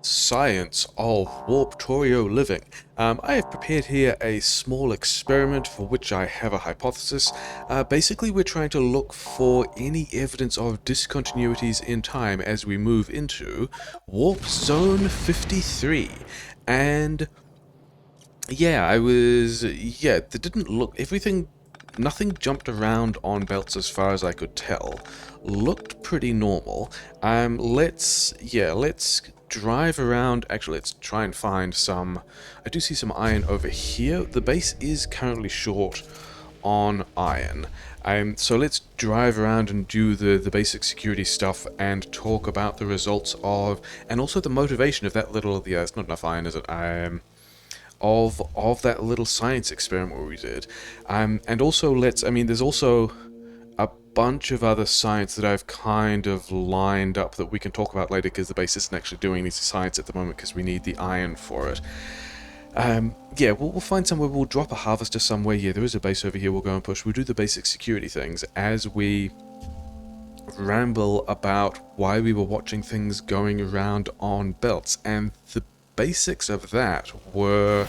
Science of Warptorio living. I have prepared here a small experiment for which I have a hypothesis. Basically, we're trying to look for any evidence of discontinuities in time as we move into Warp Zone 53. And yeah, it didn't look, nothing jumped around on belts as far as I could tell. Looked pretty normal. Let's drive around. Actually, let's try and find some. I do see some iron over here. The base is currently short on iron. So let's drive around and do the basic security stuff and talk about the results of, and also the motivation of that little, yeah, it's not enough iron, is it? Of that little science experiment we did. And also there's also a bunch of other science that I've kind of lined up that we can talk about later, because the base isn't actually doing any science at the moment because we need the iron for it. We'll find somewhere, we'll drop a harvester somewhere. Yeah, there is a base over here we'll go and push. We'll do the basic security things as we ramble about why we were watching things going around on belts. And the basics of that were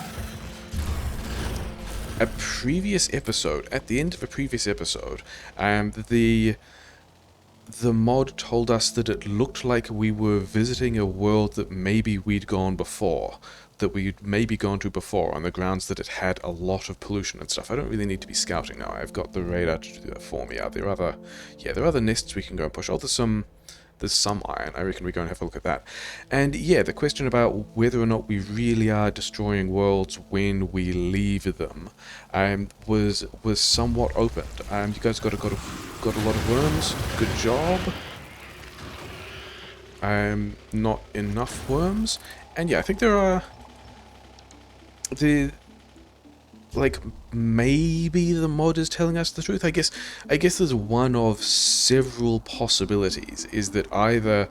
a previous episode. At the end of a previous episode, the mod told us that it looked like we were visiting a world that maybe we'd gone before, that we'd maybe gone to before, on the grounds that it had a lot of pollution and stuff. I don't really need to be scouting now. I've got the radar to do that for me. There are other nests we can go and push. Oh, there's some iron. I reckon we go and have a look at that. And yeah, the question about whether or not we really are destroying worlds when we leave them was somewhat opened. You guys got a lot of worms. Good job. Not enough worms. And yeah, I think there are maybe the mod is telling us the truth. I guess there's one of several possibilities, is that either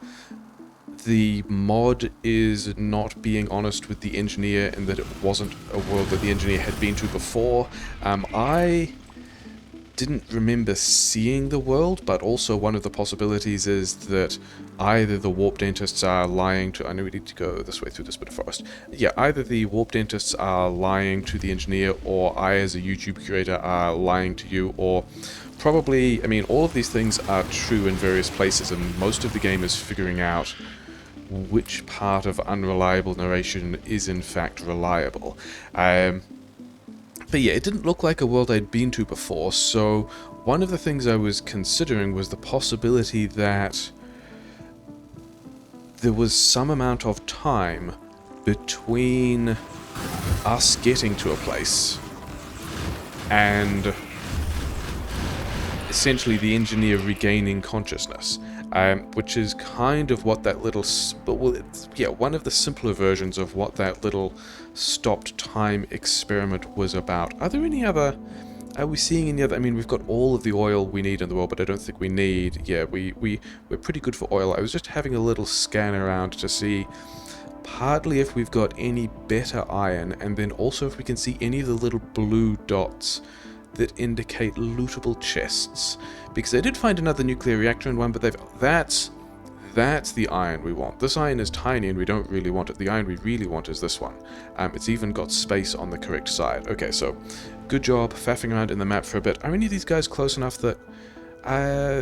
the mod is not being honest with the engineer and that it wasn't a world that the engineer had been to before. I didn't remember seeing the world, but also one of the possibilities is that either the warp dentists are lying to... I know we need to go this way through this bit of forest. Yeah, either the warp dentists are lying to the engineer, or I as a YouTube creator are lying to you, or probably... all of these things are true in various places, and most of the game is figuring out which part of unreliable narration is in fact reliable. But yeah, it didn't look like a world I'd been to before, so one of the things I was considering was the possibility that there was some amount of time between us getting to a place and essentially the engineer regaining consciousness, which is kind of what that little... one of the simpler versions of what that little stopped time experiment was about. Are there any other... Are we seeing any other... we've got all of the oil we need in the world, but I don't think we need... Yeah, we're pretty good for oil. I was just having a little scan around to see partly if we've got any better iron, and then also if we can see any of the little blue dots that indicate lootable chests. Because I did find another nuclear reactor in one, but that's the iron we want. This iron is tiny and we don't really want it. The iron we really want is this one. It's even got space on the correct side. Okay, so good job faffing around in the map for a bit. Are any of these guys close enough that...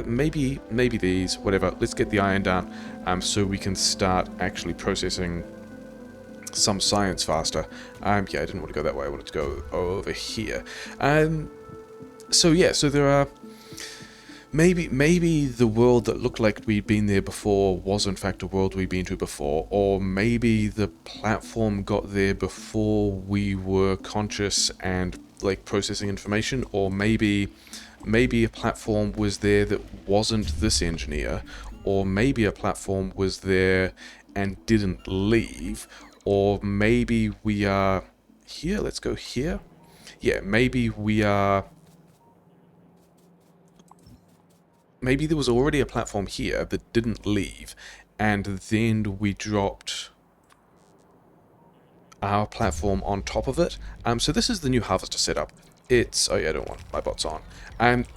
maybe these, whatever. Let's get the iron down so we can start actually processing some science faster. I didn't want to go that way. I wanted to go over here. So there are... Maybe the world that looked like we'd been there before was in fact a world we'd been to before, or maybe the platform got there before we were conscious and processing information, or maybe a platform was there that wasn't this engineer, or maybe a platform was there and didn't leave, or maybe we are here. Let's go here. Yeah, maybe we are... Maybe there was already a platform here that didn't leave, and then we dropped our platform on top of it. So this is the new harvester setup. it's, oh yeah, I don't want my bots on.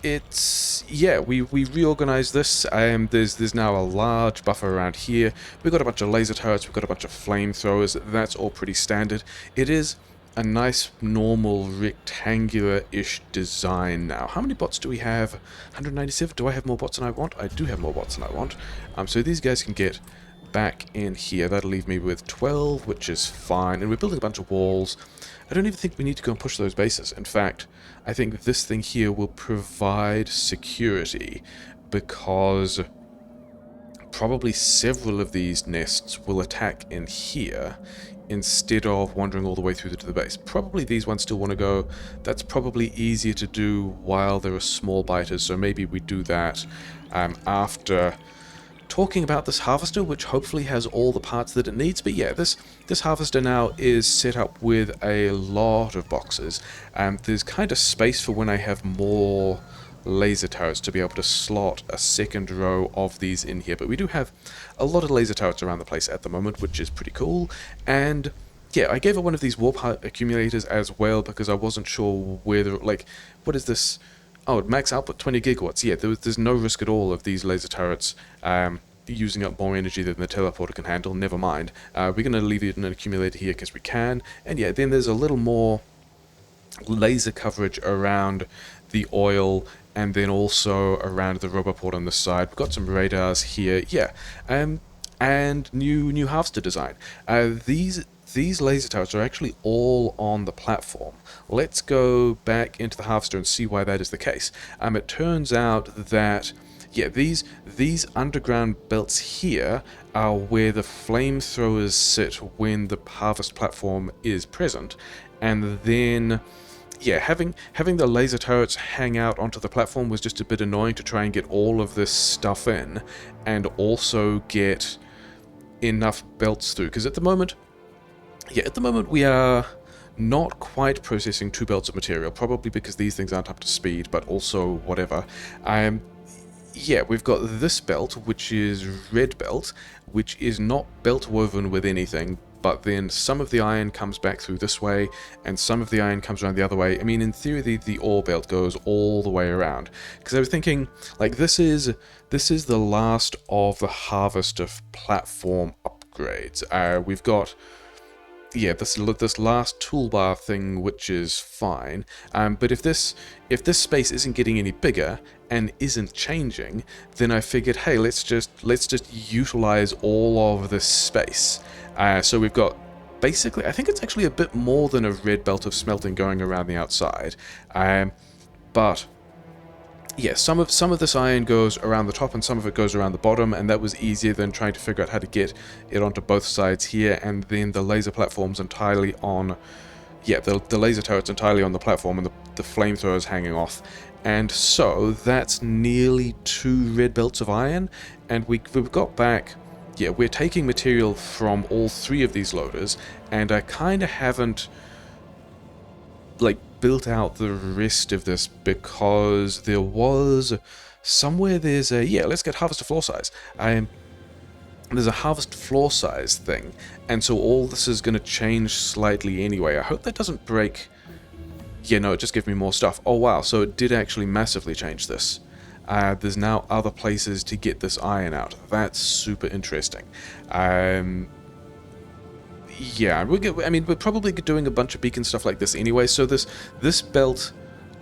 It's, yeah, we reorganized this. There's now a large buffer around here. We've got a bunch of laser turrets, we've got a bunch of flamethrowers. That's all pretty standard. It is a nice, normal, rectangular-ish design now. How many bots do we have? 197? Do I have more bots than I want? I do have more bots than I want. So these guys can get back in here. That'll leave me with 12, which is fine. And we're building a bunch of walls. I don't even think we need to go and push those bases. In fact, I think this thing here will provide security because probably several of these nests will attack in here instead of wandering all the way through to the base. Probably these ones still want to go. That's probably easier to do while there are small biters, so maybe we do that after talking about this harvester, which hopefully has all the parts that it needs. But yeah, this harvester now is set up with a lot of boxes. There's kind of space for when I have more laser turrets to be able to slot a second row of these in here. But we do have a lot of laser turrets around the place at the moment, which is pretty cool. And yeah, I gave it one of these warp accumulators as well because I wasn't sure whether, like, what is this? Oh, max output 20 gigawatts. Yeah, there's no risk at all of these laser turrets using up more energy than the teleporter can handle. Never mind. We're going to leave it in an accumulator here because we can. And yeah, then there's a little more laser coverage around the oil and then also around the roboport on the side. We've got some radars here. Yeah, and new harvester design. These laser turrets are actually all on the platform. Let's go back into the harvester and see why that is the case. It turns out that, yeah, these underground belts here are where the flamethrowers sit when the harvest platform is present, and then, yeah, having the laser turrets hang out onto the platform was just a bit annoying to try and get all of this stuff in, and also get enough belts through, because at the moment we are not quite processing 2 belts of material, probably because these things aren't up to speed, but also whatever. Yeah, we've got this belt, which is red belt, which is not belt woven with anything, but then some of the iron comes back through this way, and some of the iron comes around the other way. I mean, in theory, the ore belt goes all the way around. Because I was thinking, like, this is the last of the harvester platform upgrades. We've got, yeah, this last toolbar thing, which is fine. But if this space isn't getting any bigger and isn't changing, then I figured, hey, let's just utilize all of this space. So we've got basically, I think it's actually a bit more than a red belt of smelting going around the outside. But yeah, some of this iron goes around the top and some of it goes around the bottom, and that was easier than trying to figure out how to get it onto both sides here, and then the laser platforms entirely on, yeah, the laser turrets entirely on the platform, and the flamethrowers hanging off. And so that's nearly 2 red belts of iron, and we've got back, yeah, we're taking material from all 3 of these loaders, and I kind of haven't, like, built out the rest of this because there was somewhere there's a, yeah, let's get harvester floor size. There's a harvest floor size thing, and so all this is going to change slightly anyway. I hope that doesn't break. Yeah, no, it just gave me more stuff. Oh wow, so it did actually massively change this. There's now other places to get this iron out. That's super interesting. Yeah, I mean, we're probably doing a bunch of beacon stuff like this anyway, so this belt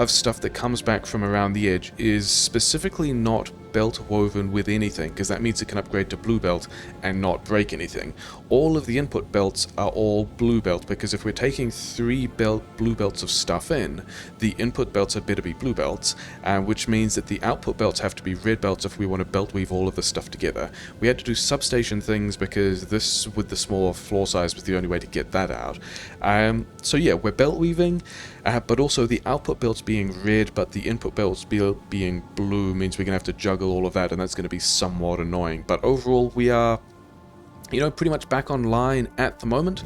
of stuff that comes back from around the edge is specifically not belt woven with anything, because that means it can upgrade to blue belt and not break anything. All of the input belts are all blue belt, because if we're taking 3 blue belts of stuff in, the input belts had better be blue belts, which means that the output belts have to be red belts if we want to belt weave all of this stuff together. We had to do substation things because this, with the smaller floor size, was the only way to get that out. So yeah, we're belt weaving, but also the output belts being red, but the input belts being blue means we're going to have to juggle all of that, and that's going to be somewhat annoying. But overall, we are, you know, pretty much back online at the moment.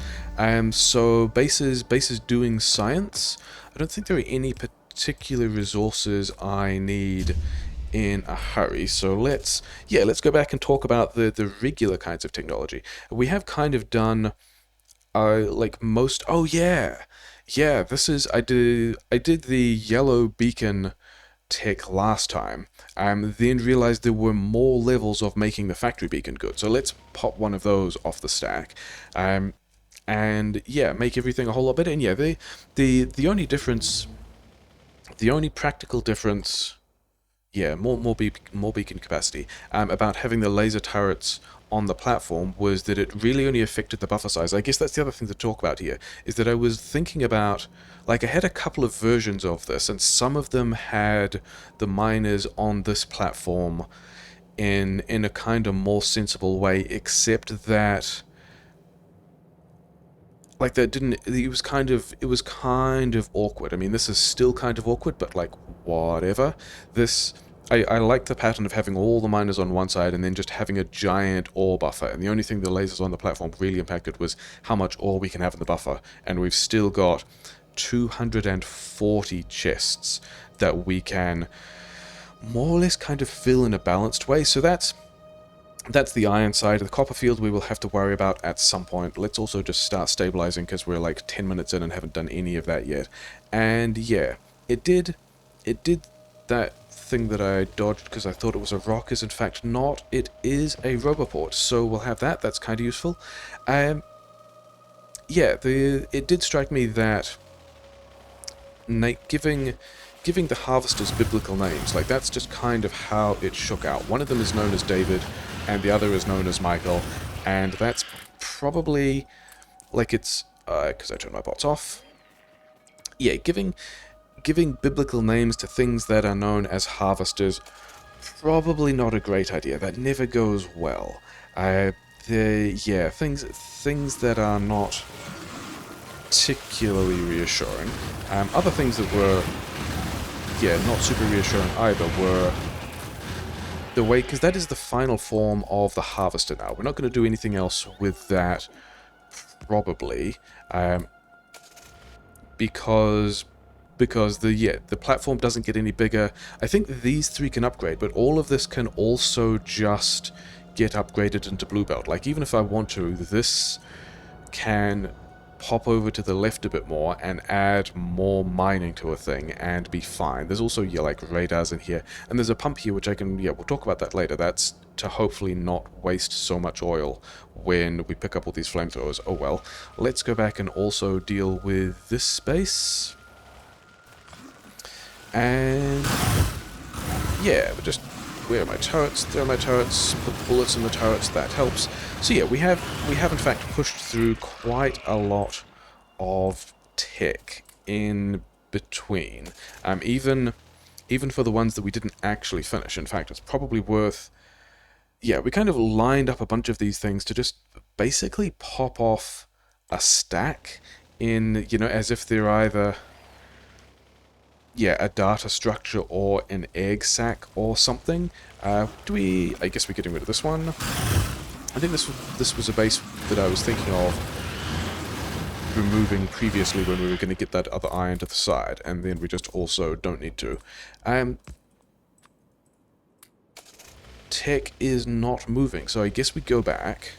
So base is doing science. I don't think there are any particular resources I need in a hurry. So let's go back and talk about the regular kinds of technology. We have kind of done like most. Oh yeah. Yeah, this is I did the yellow beacon tech last time, then realized there were more levels of making the factory beacon good. So let's pop one of those off the stack, and yeah, make everything a whole lot better. And yeah, the only difference, the only practical difference, yeah, more beacon capacity, about having the laser turrets on the platform was that it really only affected the buffer size. I guess that's the other thing to talk about here, is that I was thinking about, like, I had a couple of versions of this, and some of them had the miners on this platform in a kind of more sensible way, except that, like, that didn't, it was kind of awkward. I mean, this is still kind of awkward, but like, whatever. This, I like the pattern of having all the miners on one side and then just having a giant ore buffer, and the only thing the lasers on the platform really impacted was how much ore we can have in the buffer, and we've still got 240 chests that we can more or less kind of fill in a balanced way. So that's the iron side. The copper field we will have to worry about at some point. Let's also just start stabilizing, because we're like 10 minutes in and haven't done any of that yet. And yeah, it did that thing that I dodged because I thought it was a rock is in fact not. It is a roboport, so we'll have that. That's kind of useful. Yeah, it did strike me that giving the harvesters biblical names, like, that's just kind of how it shook out. One of them is known as David, and the other is known as Michael, and that's probably, like, it's, because I turned my bots off. Yeah, giving biblical names to things that are known as harvesters, probably not a great idea. That never goes well. Yeah, things that are not particularly reassuring. Other things that were, yeah, not super reassuring either were the way, because that is the final form of the harvester now. We're not going to do anything else with that, probably, because the platform doesn't get any bigger. I think these three can upgrade, but all of this can also just get upgraded into blue belt. Like, even if I want to, this can pop over to the left a bit more and add more mining to a thing and be fine. There's also, yeah, like, radars in here, and there's a pump here which I can, yeah, we'll talk about that later. That's to hopefully not waste so much oil when we pick up all these flamethrowers. Oh well. Let's go back and also deal with this space. And yeah, but just, where are my turrets? There are my turrets. Put bullets in the turrets. That helps. So yeah, we have in fact pushed through quite a lot of tech in between. Even for the ones that we didn't actually finish. In fact, it's probably worth. Yeah, we kind of lined up a bunch of these things to just basically pop off a stack in, as if they're either, yeah, a data structure or an egg sac or something. I guess we're getting rid of this one. I think this was a base that I was thinking of removing previously when we were going to get that other iron to the side, and then we just also don't need to. Tech is not moving, so I guess we go back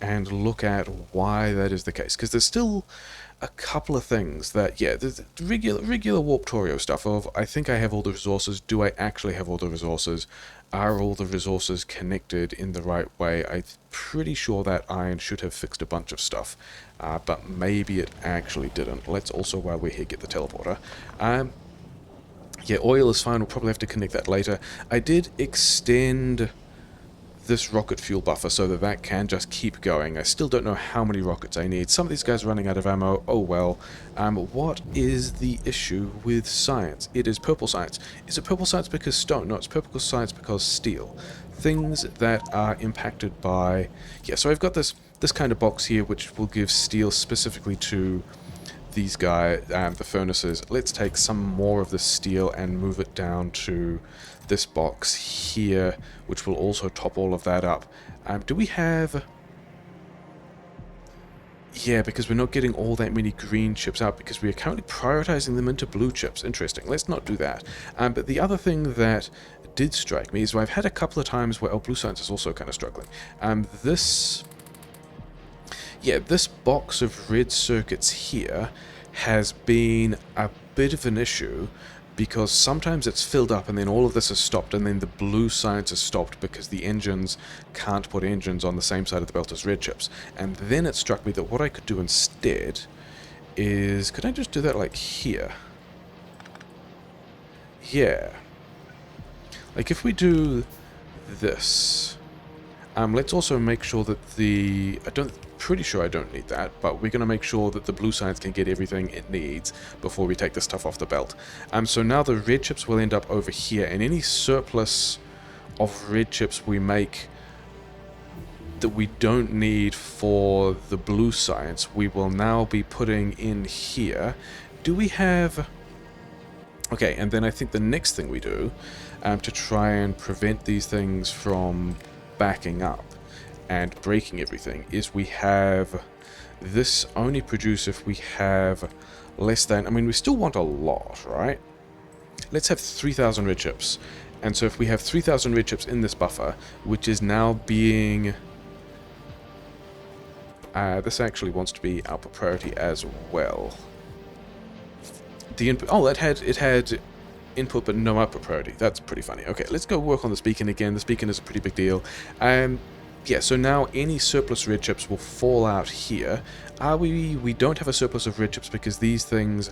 and look at why that is the case, because there's still a couple of things that, yeah, the regular Warptorio stuff of, I think I have all the resources. Do I actually have all the resources? Are all the resources connected in the right way? I'm pretty sure that iron should have fixed a bunch of stuff, but maybe it actually didn't. Let's also, while we're here, get the teleporter. Yeah, oil is fine. We'll probably have to connect that later. I did extend this rocket fuel buffer so that can just keep going. I still don't know how many rockets I need. Some of these guys are running out of ammo. Oh well. What is the issue with science? It is purple science. Is it purple science because stone? No, it's purple science because steel. Things that are impacted by... Yeah, so I've got this kind of box here which will give steel specifically to these guys, the furnaces. Let's take some more of the steel and move it down to this box here, which will also top all of that up. Do we have... Yeah, because we're not getting all that many green chips out, because we are currently prioritizing them into blue chips. Interesting. Let's not do that. But the other thing that did strike me is I've had a couple of times where... Oh, blue science is also kind of struggling. Yeah, this box of red circuits here has been a bit of an issue, because sometimes it's filled up and then all of this is stopped, and then the blue science is stopped because the engines can't put engines on the same side of the belt as red chips. And then it struck me that what I could do instead is, could I just do that like here? Yeah. Like if we do this, let's also make sure that pretty sure I don't need that, but we're going to make sure that the blue science can get everything it needs before we take this stuff off the belt. So now the red chips will end up over here, and any surplus of red chips we make that we don't need for the blue science, we will now be putting in here. Do we have... Okay, and then I think the next thing we do, to try and prevent these things from backing up and breaking everything, is we have this only produce if we have less than... I mean, we still want a lot, right? Let's have 3,000 red chips. And so if we have 3,000 red chips in this buffer, which is now being... this actually wants to be output priority as well. The input... Oh, it had input but no output priority. That's pretty funny. Okay, let's go work on this beacon again. This beacon is a pretty big deal. Yeah, so now any surplus red chips will fall out here. We don't have a surplus of red chips because these things,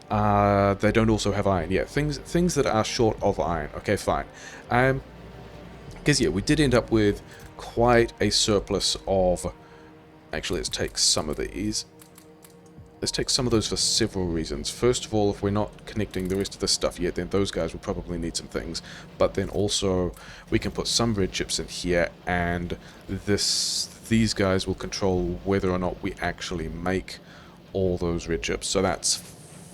they don't also have iron. Yeah, things that are short of iron. Okay, fine. Because, yeah, we did end up with quite a surplus of... Actually, let's take some of these. Let's take some of those for several reasons. First of all, if we're not connecting the rest of this stuff yet, then those guys will probably need some things. But then also, we can put some red chips in here, and these guys will control whether or not we actually make all those red chips. So that's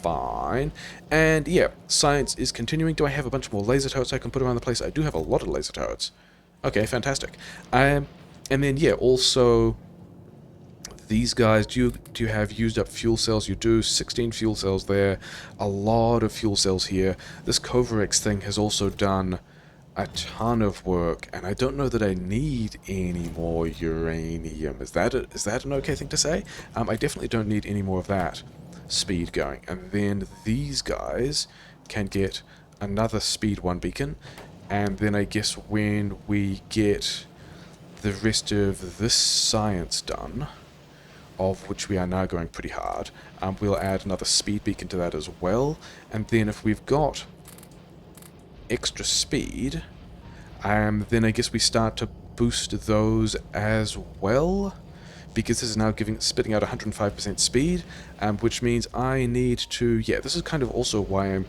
fine. And yeah, science is continuing. Do I have a bunch more laser turrets I can put around the place? I do have a lot of laser turrets. Okay, fantastic. And then yeah, also... These guys, do you have used up fuel cells? You do. 16 fuel cells there. A lot of fuel cells here. This Covarex thing has also done a ton of work, and I don't know that I need any more uranium. Is that an okay thing to say? I definitely don't need any more of that speed going. And then these guys can get another speed 1 beacon, and then I guess when we get the rest of this science done, of which we are now going pretty hard, we'll add another speed beacon to that as well. And then if we've got extra speed, then I guess we start to boost those as well, because this is now spitting out 105% speed, which means I need to... Yeah, this is kind of also why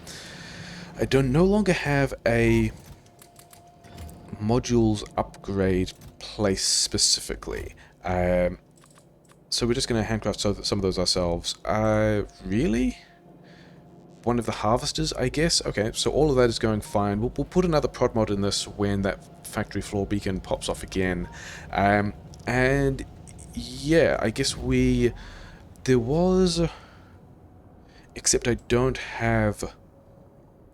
I don't no longer have a modules upgrade place specifically. So we're just going to handcraft some of those ourselves. Really? One of the harvesters, I guess? Okay, so all of that is going fine. We'll put another prod mod in this when that factory floor beacon pops off again. And yeah, I guess there was... Except I don't have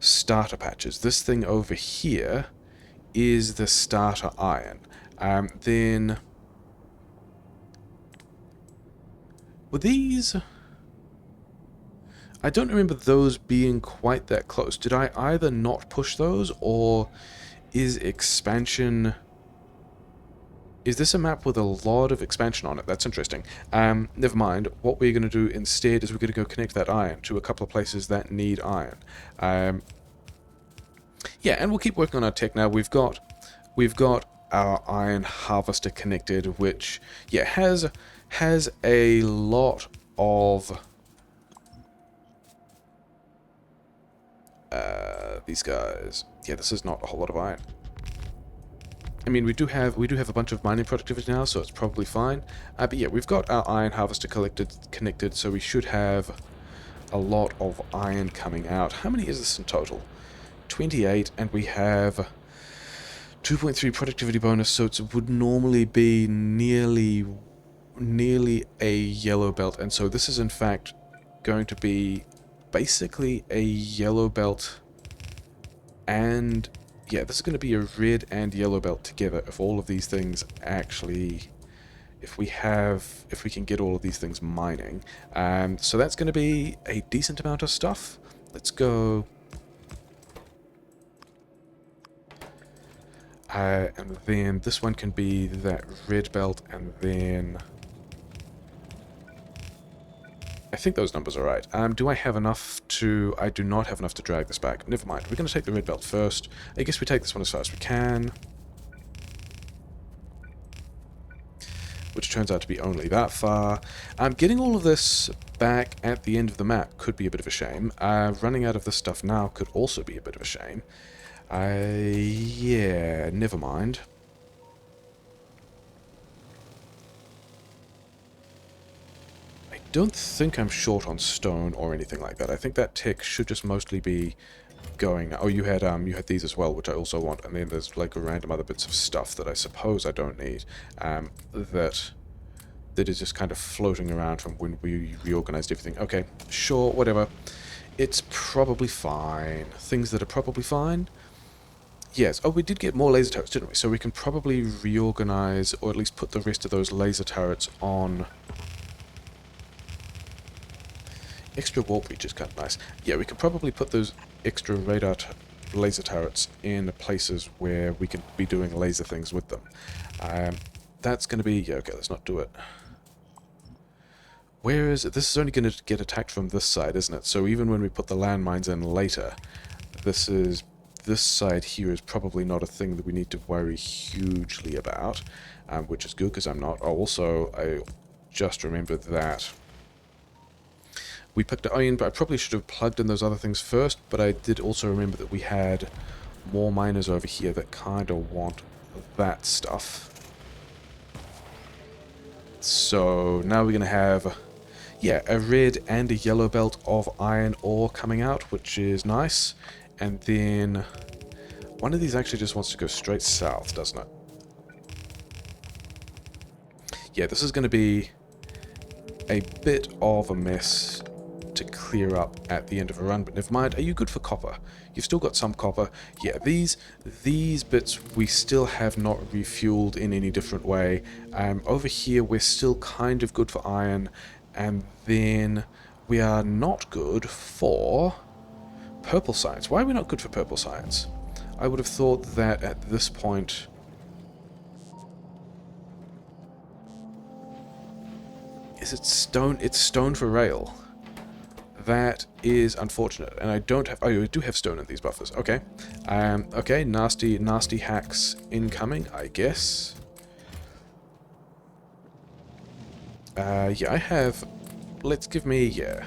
starter patches. This thing over here is the starter iron. Then... Were these... I don't remember those being quite that close. Did I either not push those, or is expansion... Is this a map with a lot of expansion on it? That's interesting. Never mind. What we're going to do instead is we're going to go connect that iron to a couple of places that need iron. Yeah, and we'll keep working on our tech now. We've got our iron harvester connected, which, yeah, has a lot of these guys. Yeah, this is not a whole lot of iron. I mean, we do have a bunch of mining productivity now, so it's probably fine. But yeah, we've got our iron harvester connected, so we should have a lot of iron coming out. How many is this in total? 28, and we have 2.3 productivity bonus, so it would normally be nearly a yellow belt, and so this is in fact going to be basically a yellow belt, and yeah, this is going to be a red and yellow belt together if all of these things actually if we can get all of these things mining. So that's going to be a decent amount of stuff. Let's go. And then this one can be that red belt, and then I think those numbers are right. Do I have enough to... I do not have enough to drag this back. Never mind. We're going to take the red belt first. I guess we take this one as far as we can. Which turns out to be only that far. Getting all of this back at the end of the map could be a bit of a shame. Running out of this stuff now could also be a bit of a shame. Yeah, never mind. I don't think I'm short on stone or anything like that. I think that tick should just mostly be going... Oh, you had these as well, which I also want, and then there's like random other bits of stuff that I suppose I don't need, that is just kind of floating around from when we reorganized everything. Okay, sure, whatever. It's probably fine. Things that are probably fine. Yes. Oh, we did get more laser turrets, didn't we? So we can probably reorganize, or at least put the rest of those laser turrets on. Extra warp reach is kind of nice. Yeah, we could probably put those extra radar laser turrets in places where we can be doing laser things with them. That's going to be... Yeah, okay, let's not do it. Where is it? This is only going to get attacked from this side, isn't it? So even when we put the landmines in later, this side here is probably not a thing that we need to worry hugely about, which is good because I'm not. Oh, also, I just remembered that we picked it in, but I probably should have plugged in those other things first, but I did also remember that we had more miners over here that kind of want that stuff. So now we're going to have, yeah, a red and a yellow belt of iron ore coming out, which is nice. And then one of these actually just wants to go straight south, doesn't it? Yeah, this is going to be a bit of a mess to clear up at the end of a run, but never mind. Are you good for copper? You've still got some copper. Yeah, these bits we still have not refueled in any different way. Over here we're still kind of good for iron, and then we are not good for purple science. Why are we not good for purple science? I would have thought that at this point... Is it stone? It's stone for rail. That is unfortunate, and I don't have... Oh, I do have stone in these buffers. Okay. Okay, nasty hacks incoming, I guess. Yeah, I have... Let's give me... Yeah.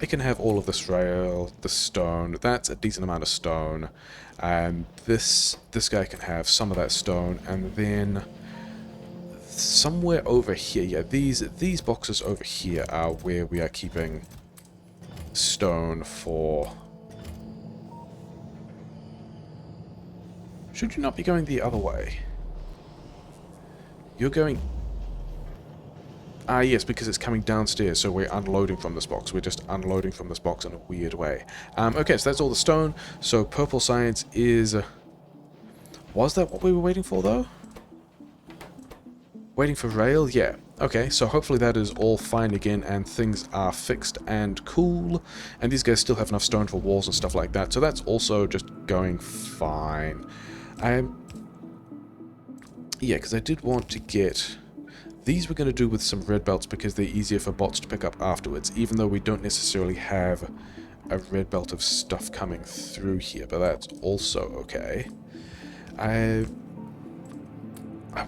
I can have all of this rail, the stone. That's a decent amount of stone. This guy can have some of that stone, and then... Somewhere over here, yeah, these boxes over here are where we are keeping... stone for... Should you not be going the other way? You're going... Ah, yes, because it's coming downstairs, so we're unloading from this box. We're just unloading from this box in a weird way. Okay, so that's all the stone. So purple science is... Was that what we were waiting for, though? Waiting for rail? Yeah. Okay, so hopefully that is all fine again, and things are fixed and cool. And these guys still have enough stone for walls and stuff like that, so that's also just going fine. Yeah, because I did want to get... These we're going to do with some red belts because they're easier for bots to pick up afterwards, even though we don't necessarily have a red belt of stuff coming through here, but that's also okay. I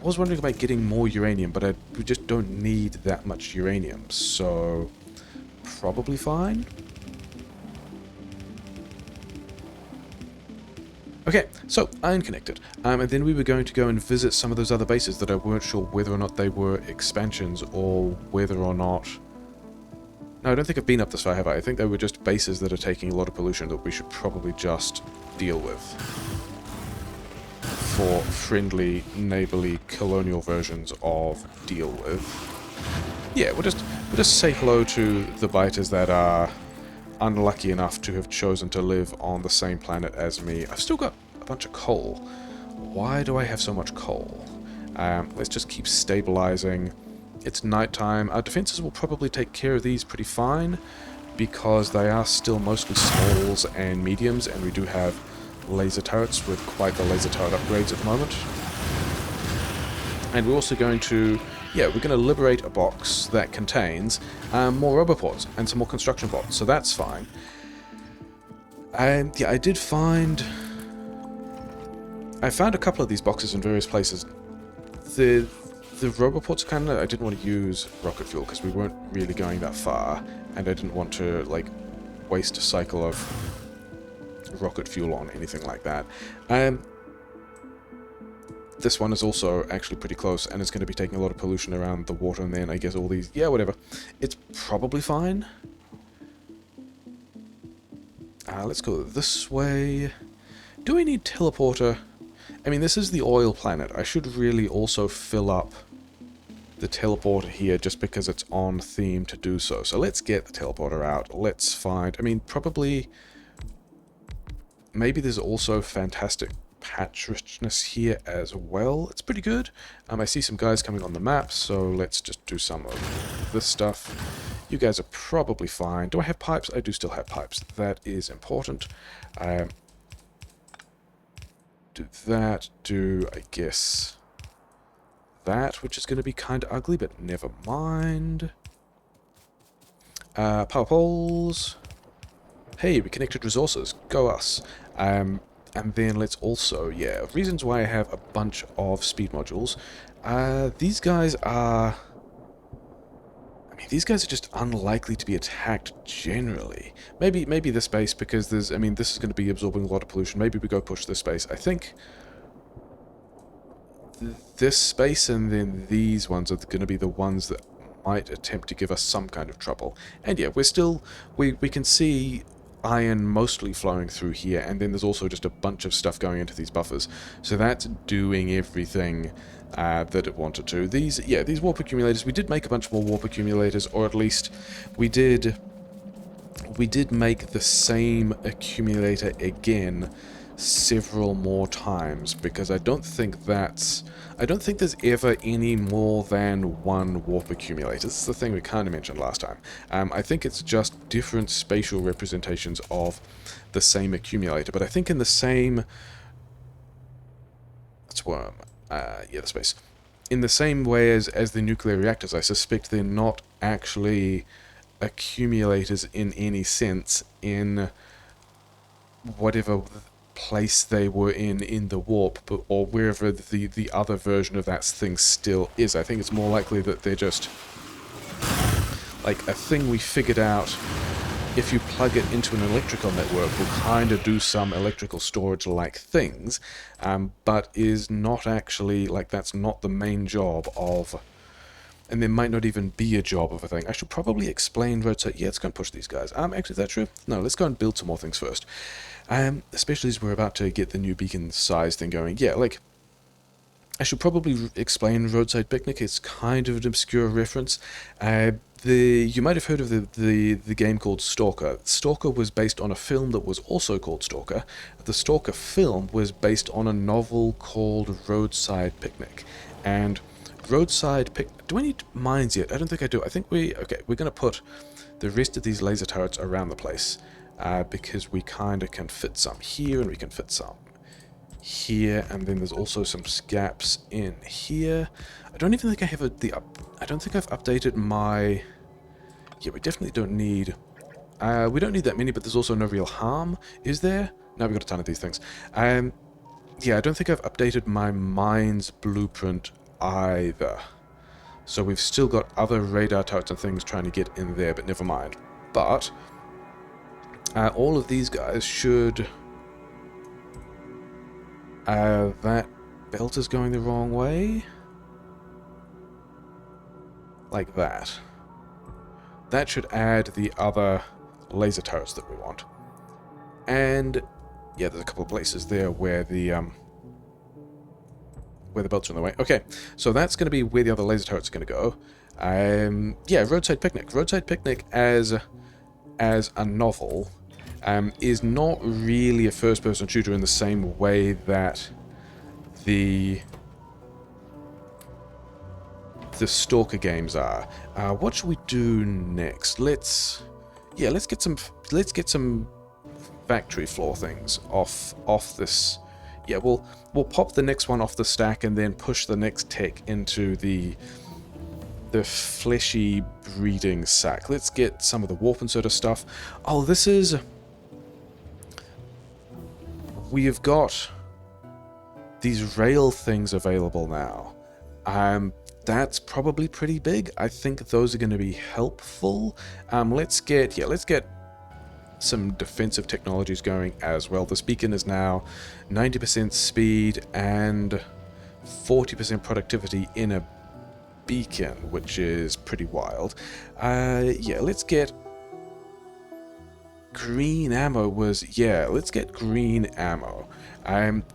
was wondering about getting more uranium, but we just don't need that much uranium, so probably fine. Okay, so iron connected, and then we were going to go and visit some of those other bases that I weren't sure whether or not they were expansions or whether or not... No, I don't think I've been up this far, have I? I think they were just bases that are taking a lot of pollution that we should probably just deal with. For friendly, neighborly, colonial versions of deal with. Yeah, we'll just say hello to the biters that are unlucky enough to have chosen to live on the same planet as me. I've still got a bunch of coal. Why do I have so much coal? Let's just keep stabilizing. It's nighttime. Our defenses will probably take care of these pretty fine, because they are still mostly smalls and mediums, and we do have laser turrets with quite the laser turret upgrades at the moment. And we're also going to, yeah, we're going to liberate a box that contains more roboports and some more construction bots, so that's fine. And yeah, I found a couple of these boxes in various places. The roboports kind of, I didn't want to use rocket fuel because we weren't really going that far, and I didn't want to like waste a cycle of rocket fuel on anything like that. This one is also actually pretty close, and it's going to be taking a lot of pollution around the water, and then I guess all these, yeah, whatever. It's probably fine. Let's go this way. Do we need teleporter? I mean, this is the oil planet. I should really also fill up the teleporter here just because it's on theme to do so. So let's get the teleporter out. Let's find... I mean, probably... Maybe there's also fantastic patch richness here as well. It's pretty good. I see some guys coming on the map, so let's just do some of this stuff. You guys are probably fine. Do I have pipes? I do still have pipes. That is important. Do that, do, I guess, that, which is going to be kind of ugly, but never mind. Power poles. Hey, we connected resources. Go us. And then let's also, yeah, reasons why I have a bunch of speed modules. These guys are... I mean, these guys are just unlikely to be attacked generally. Maybe this base, because there's... I mean, this is going to be absorbing a lot of pollution. Maybe we go push this base. I think this space and then these ones are going to be the ones that might attempt to give us some kind of trouble. And yeah, we're still... We can see iron mostly flowing through here, and then there's also just a bunch of stuff going into these buffers. So that's doing everything that it wanted to. These warp accumulators, we did make a bunch more warp accumulators, or at least we did make the same accumulator again several more times, because I don't think there's ever any more than one warp accumulator. This is the thing we kind of mentioned last time. I think it's just different spatial representations of the same accumulator, but I think in the same... That's worm. Yeah, the space. In the same way as the nuclear reactors, I suspect they're not actually accumulators in any sense in whatever place they were in the warp, or wherever the other version of that thing still is. I think it's more likely that they're just like a thing we figured out. If you plug it into an electrical network, will kind of do some electrical storage-like things, but is not actually, like, that's not the main job of... And there might not even be a job of a thing. I should probably explain rotate... Yeah, let's go and push these guys. Actually, is that true? No, let's go and build some more things first. Especially as we're about to get the new beacon size thing going. Yeah, like... I should probably explain Roadside Picnic. It's kind of an obscure reference. You might have heard of the game called Stalker. Stalker was based on a film that was also called Stalker. The Stalker film was based on a novel called Roadside Picnic. And Roadside Picnic... Do I need mines yet? I don't think I do. I think we... Okay, we're going to put the rest of these laser turrets around the place. Because we kind of can fit some here, and we can fit some here, and then there's also some gaps in here. I don't even think I have I don't think I've updated my... Yeah, we definitely don't need... we don't need that many, but there's also no real harm, is there? No, we've got a ton of these things. Yeah, I don't think I've updated my mines blueprint either. So we've still got other radar turrets and things trying to get in there, but never mind. But all of these guys should... that belt is going the wrong way. Like that. That should add the other laser turrets that we want. And yeah, there's a couple of places there where the belts are in the way. Okay, so that's going to be where the other laser turrets are going to go. Yeah, Roadside Picnic. Roadside Picnic as a novel is not really a first-person shooter in the same way that the the Stalker games are. What should we do next? Let's get some factory floor things off this. Yeah, we'll pop the next one off the stack and then push the next tech into the fleshy breeding sack. Let's get some of the warp inserter stuff. Oh, we have got these rail things available now. That's probably pretty big. I think those are going to be helpful. Let's get some defensive technologies going as well. This beacon is now 90% speed and 40% productivity in a beacon, which is pretty wild. Let's get green ammo. Let's get green ammo.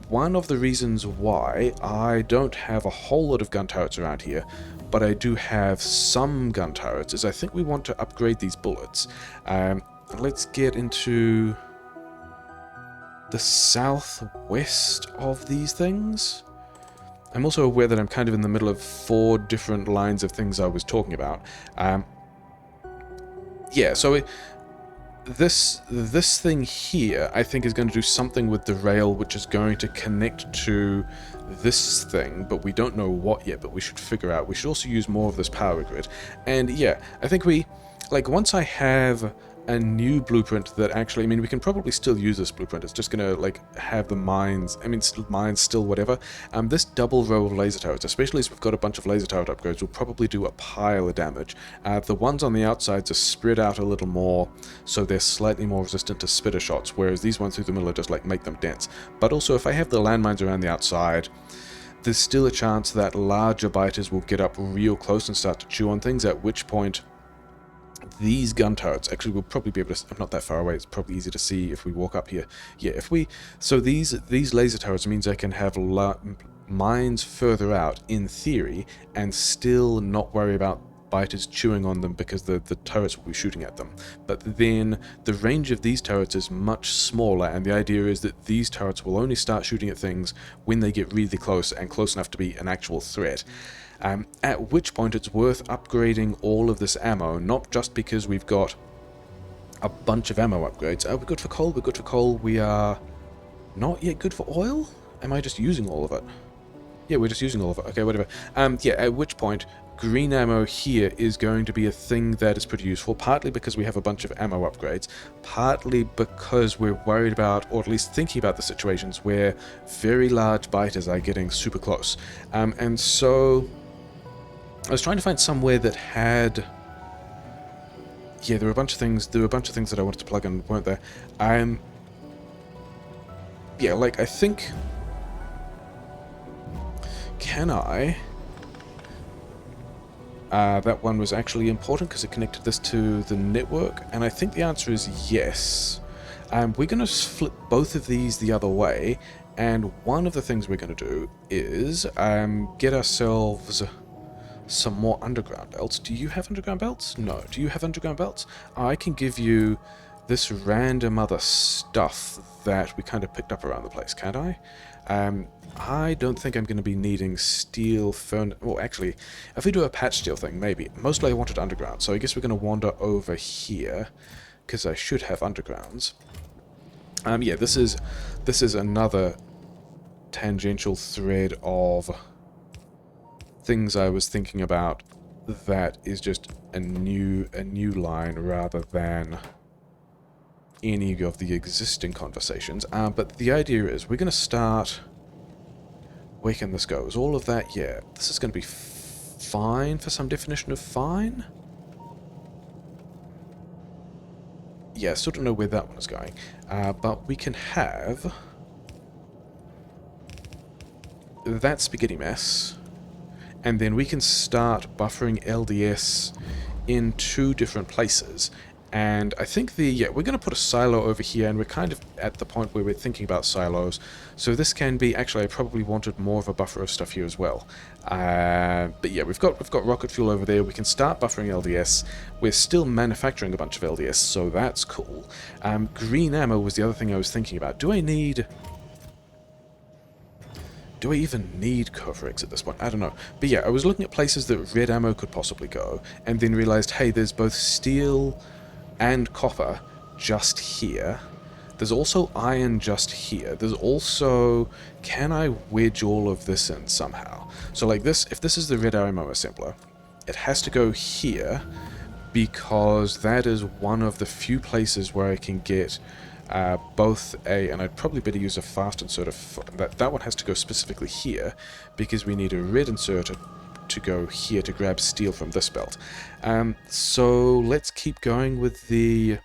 One of the reasons why I don't have a whole lot of gun turrets around here, but I do have some gun turrets, is I think we want to upgrade these bullets. Let's get into the southwest of these things. I'm also aware that I'm kind of in the middle of 4 different lines of things I was talking about. This thing here, I think, is going to do something with the rail, which is going to connect to this thing, but we don't know what yet, but we should figure out. We should also use more of this power grid. And yeah, I think once I have a new blueprint that actually, we can probably still use this blueprint. It's just gonna have the mines, mines still whatever. This double row of laser turrets, especially as we've got a bunch of laser turret upgrades, will probably do a pile of damage. The ones on the outsides are spread out a little more, so they're slightly more resistant to spitter shots, whereas these ones through the middle are just make them dense. But also, if I have the landmines around the outside, there's still a chance that larger biters will get up real close and start to chew on things, at which point these gun turrets actually will probably be able to. I'm not that far away. It's probably easy to see if we walk up here. Yeah, so these laser turrets means I can have mines further out in theory and still not worry about biters chewing on them because the turrets will be shooting at them. But then the range of these turrets is much smaller, and the idea is that these turrets will only start shooting at things when they get really close and close enough to be an actual threat. At which point it's worth upgrading all of this ammo, not just because we've got a bunch of ammo upgrades. We're good for coal, we're good for coal, we are not yet good for oil? Am I just using all of it? Yeah, we're just using all of it. Okay, whatever. At which point green ammo here is going to be a thing that is pretty useful, partly because we have a bunch of ammo upgrades, partly because we're worried about, or at least thinking about, the situations where very large biters are getting super close. And so I was trying to find somewhere that had... Yeah, there were a bunch of things that I wanted to plug in, weren't there? I think... Can I... that one was actually important because it connected this to the network, and I think the answer is yes. We're going to flip both of these the other way, and one of the things we're going to do is get ourselves some more underground belts. Do you have underground belts? No. Do you have underground belts? I can give you this random other stuff that we kind of picked up around the place, can't I? I don't think I'm going to be needing steel furnace. Well, actually, if we do a patch steel thing, maybe. Mostly I wanted underground, so I guess we're going to wander over here, because I should have undergrounds. This is another tangential thread of things I was thinking about that is just a new line rather than any of the existing conversations. But the idea is we're going to start... Where can this go? Is all of that? Yeah. This is going to be fine for some definition of fine. Yeah, I still don't know where that one is going. But we can have that spaghetti mess, and then we can start buffering LDS in 2 different places. And I think we're going to put a silo over here, and we're kind of at the point where we're thinking about silos. So this can be... Actually, I probably wanted more of a buffer of stuff here as well. But yeah, we've got rocket fuel over there. We can start buffering LDS. We're still manufacturing a bunch of LDS, so that's cool. Green ammo was the other thing I was thinking about. Do I need Do I even need coverings at this point? I don't know. But yeah, I was looking at places that red ammo could possibly go, and then realized, hey, there's both steel and copper just here. There's also iron just here. There's also... Can I wedge all of this in somehow? So like this, if this is the red ammo assembler, it has to go here, because that is one of the few places where I can get both a, and I'd probably better use a fast inserter, that one has to go specifically here, because we need a red inserter to go here to grab steel from this belt. So let's keep going with the...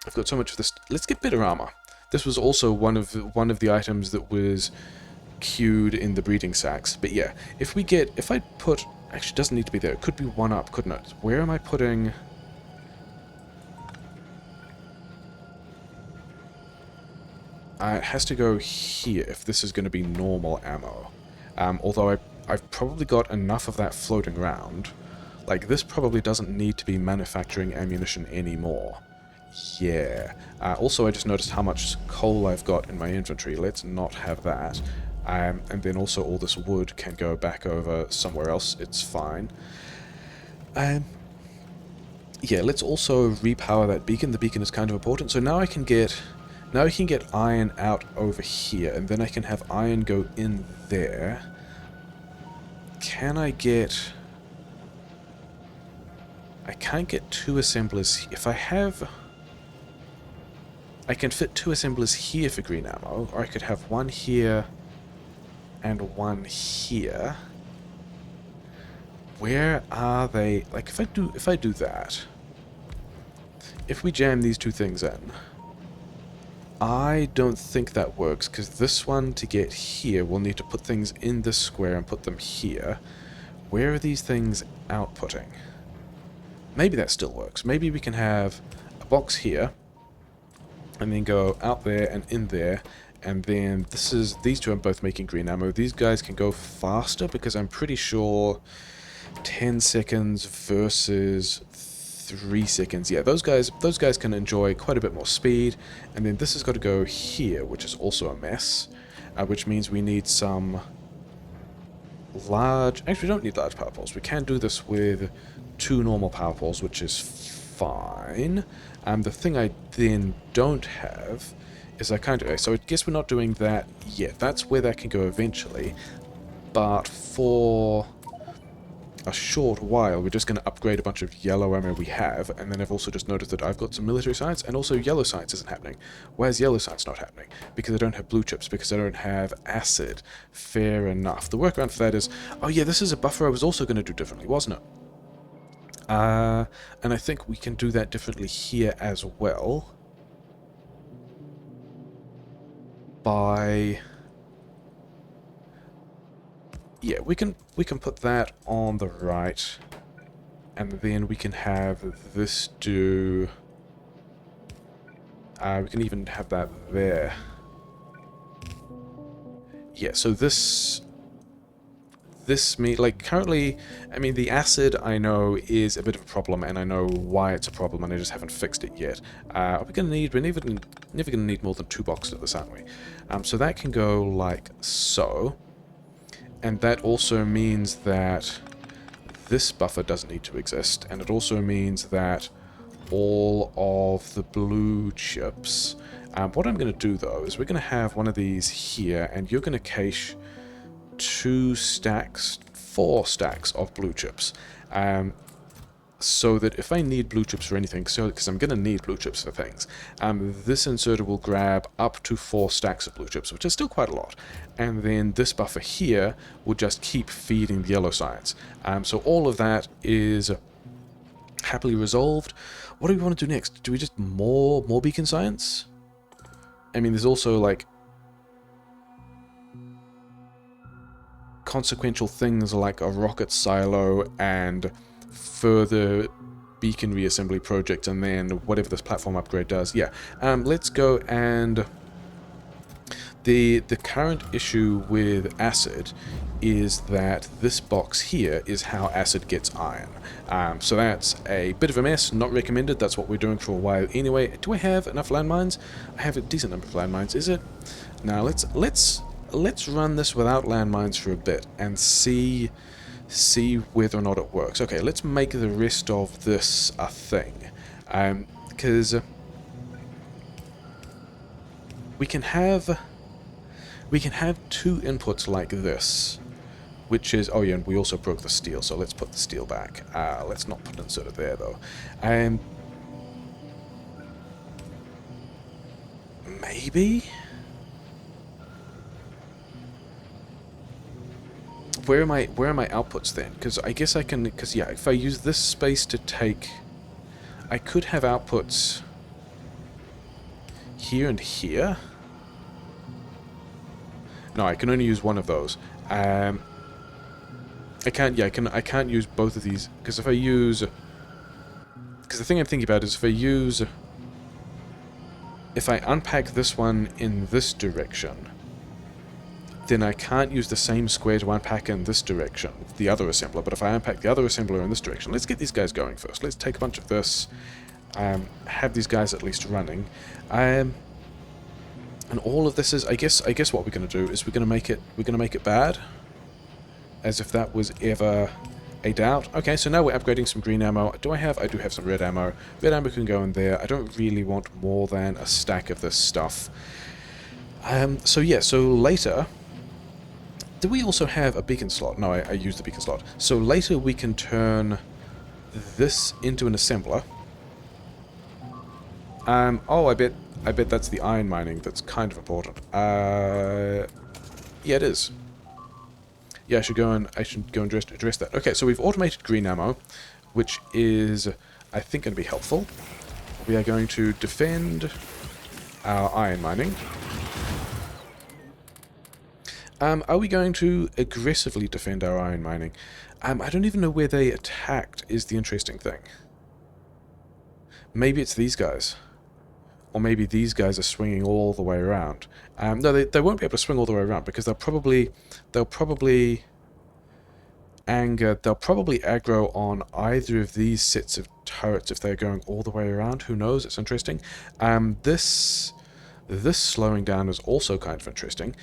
I've got so much of this. Let's get better armor. This was also one of the items that was queued in the breeding sacks. But yeah, if I put... Actually, it doesn't need to be there. It could be one up, couldn't it? Where am I putting... it has to go here if this is going to be normal ammo. Although I've probably got enough of that floating around. Like, this probably doesn't need to be manufacturing ammunition anymore. Yeah. Also, I just noticed how much coal I've got in my inventory. Let's not have that. And then also all this wood can go back over somewhere else. It's fine. Yeah, let's also repower that beacon. The beacon is kind of important. So now I can get iron out over here, and then I can have iron go in there. Can I get... I can't get two assemblers. If I have... I can fit two assemblers here for green ammo, or I could have one here and one here. Where are they? Like, if I do that, if we jam these two things in, I don't think that works, because this one to get here will need to put things in this square and put them here. Where are these things outputting? Maybe that still works. Maybe we can have a box here, and then go out there and in there, and then these two are both making green ammo. These guys can go faster, because I'm pretty sure 10 seconds versus 3 seconds. Yeah, those guys can enjoy quite a bit more speed. And then this has got to go here, which is also a mess, which means we need some large... Actually, we don't need large power poles. We can do this with 2 normal power poles, which is fine. The thing I then don't have is so I guess we're not doing that yet. That's where that can go eventually. But for a short while, we're just going to upgrade a bunch of yellow ammo we have, and then I've also just noticed that I've got some military science, and also yellow science isn't happening. Why is yellow science not happening? Because I don't have blue chips, because I don't have acid. Fair enough. The workaround for that is, oh yeah, this is a buffer I was also going to do differently, wasn't it? And I think we can do that differently here as well. By... Yeah, we can put that on the right, and then we can have this do... we can even have that there. Yeah, so this like, currently, I mean, the acid, I know, is a bit of a problem, and I know why it's a problem, and I just haven't fixed it yet. We're never gonna need more than 2 boxes of this, aren't we? So that can go like so. And that also means that this buffer doesn't need to exist, and it also means that all of the blue chips... what I'm going to do, though, is we're going to have one of these here, and you're going to cache 4 stacks of blue chips. So that if I need blue chips for anything, because I'm going to need blue chips for things, this inserter will grab up to 4 stacks of blue chips, which is still quite a lot. And then this buffer here will just keep feeding the yellow science. So all of that is happily resolved. What do we want to do next? Do we just more beacon science? I mean, there's also, like, consequential things like a rocket silo and further beacon reassembly projects, and then whatever this platform upgrade does. Yeah, let's go. And the current issue with acid is that this box here is how acid gets iron. So that's a bit of a mess, not recommended. That's what we're doing for a while anyway. Do I have enough landmines? I have a decent number of landmines. Is it? Now let's run this without landmines for a bit and see whether or not it works. Okay, let's make the rest of this a thing, because we can have two inputs like this, which is, oh yeah, and we also broke the steel, so let's put the steel back. Let's not put inserter there though. Maybe. Where are my outputs then? Because I guess I can, because yeah, if I use this space to take, I could have outputs here and here. No, I can only use one of those. I can't. Yeah, I can't use both of these because if I use, because the thing I'm thinking about is if I unpack this one in this direction, then I can't use the same square to unpack in this direction, the other assembler. But if I unpack the other assembler in this direction, let's get these guys going first. Let's take a bunch of this, have these guys at least running, and all of this is, I guess what we're going to do is we're going to make it bad, as if that was ever a doubt. Okay, so now we're upgrading some green ammo. I do have some red ammo. Red ammo can go in there. I don't really want more than a stack of this stuff. So yeah, so later, do we also have a beacon slot? No, I used the beacon slot. So later we can turn this into an assembler. Oh, I bet that's the iron mining that's kind of important. Yeah, it is. Yeah, I should go and address that. Okay, so we've automated green ammo, which is, I think, going to be helpful. We are going to defend our iron mining. Are we going to aggressively defend our iron mining? I don't even know where they attacked, is the interesting thing. Maybe it's these guys. Or maybe these guys are swinging all the way around. No, they won't be able to swing all the way around, because they'll probably aggro on either of these sets of turrets if they're going all the way around. Who knows? It's interesting. This slowing down is also kind of interesting.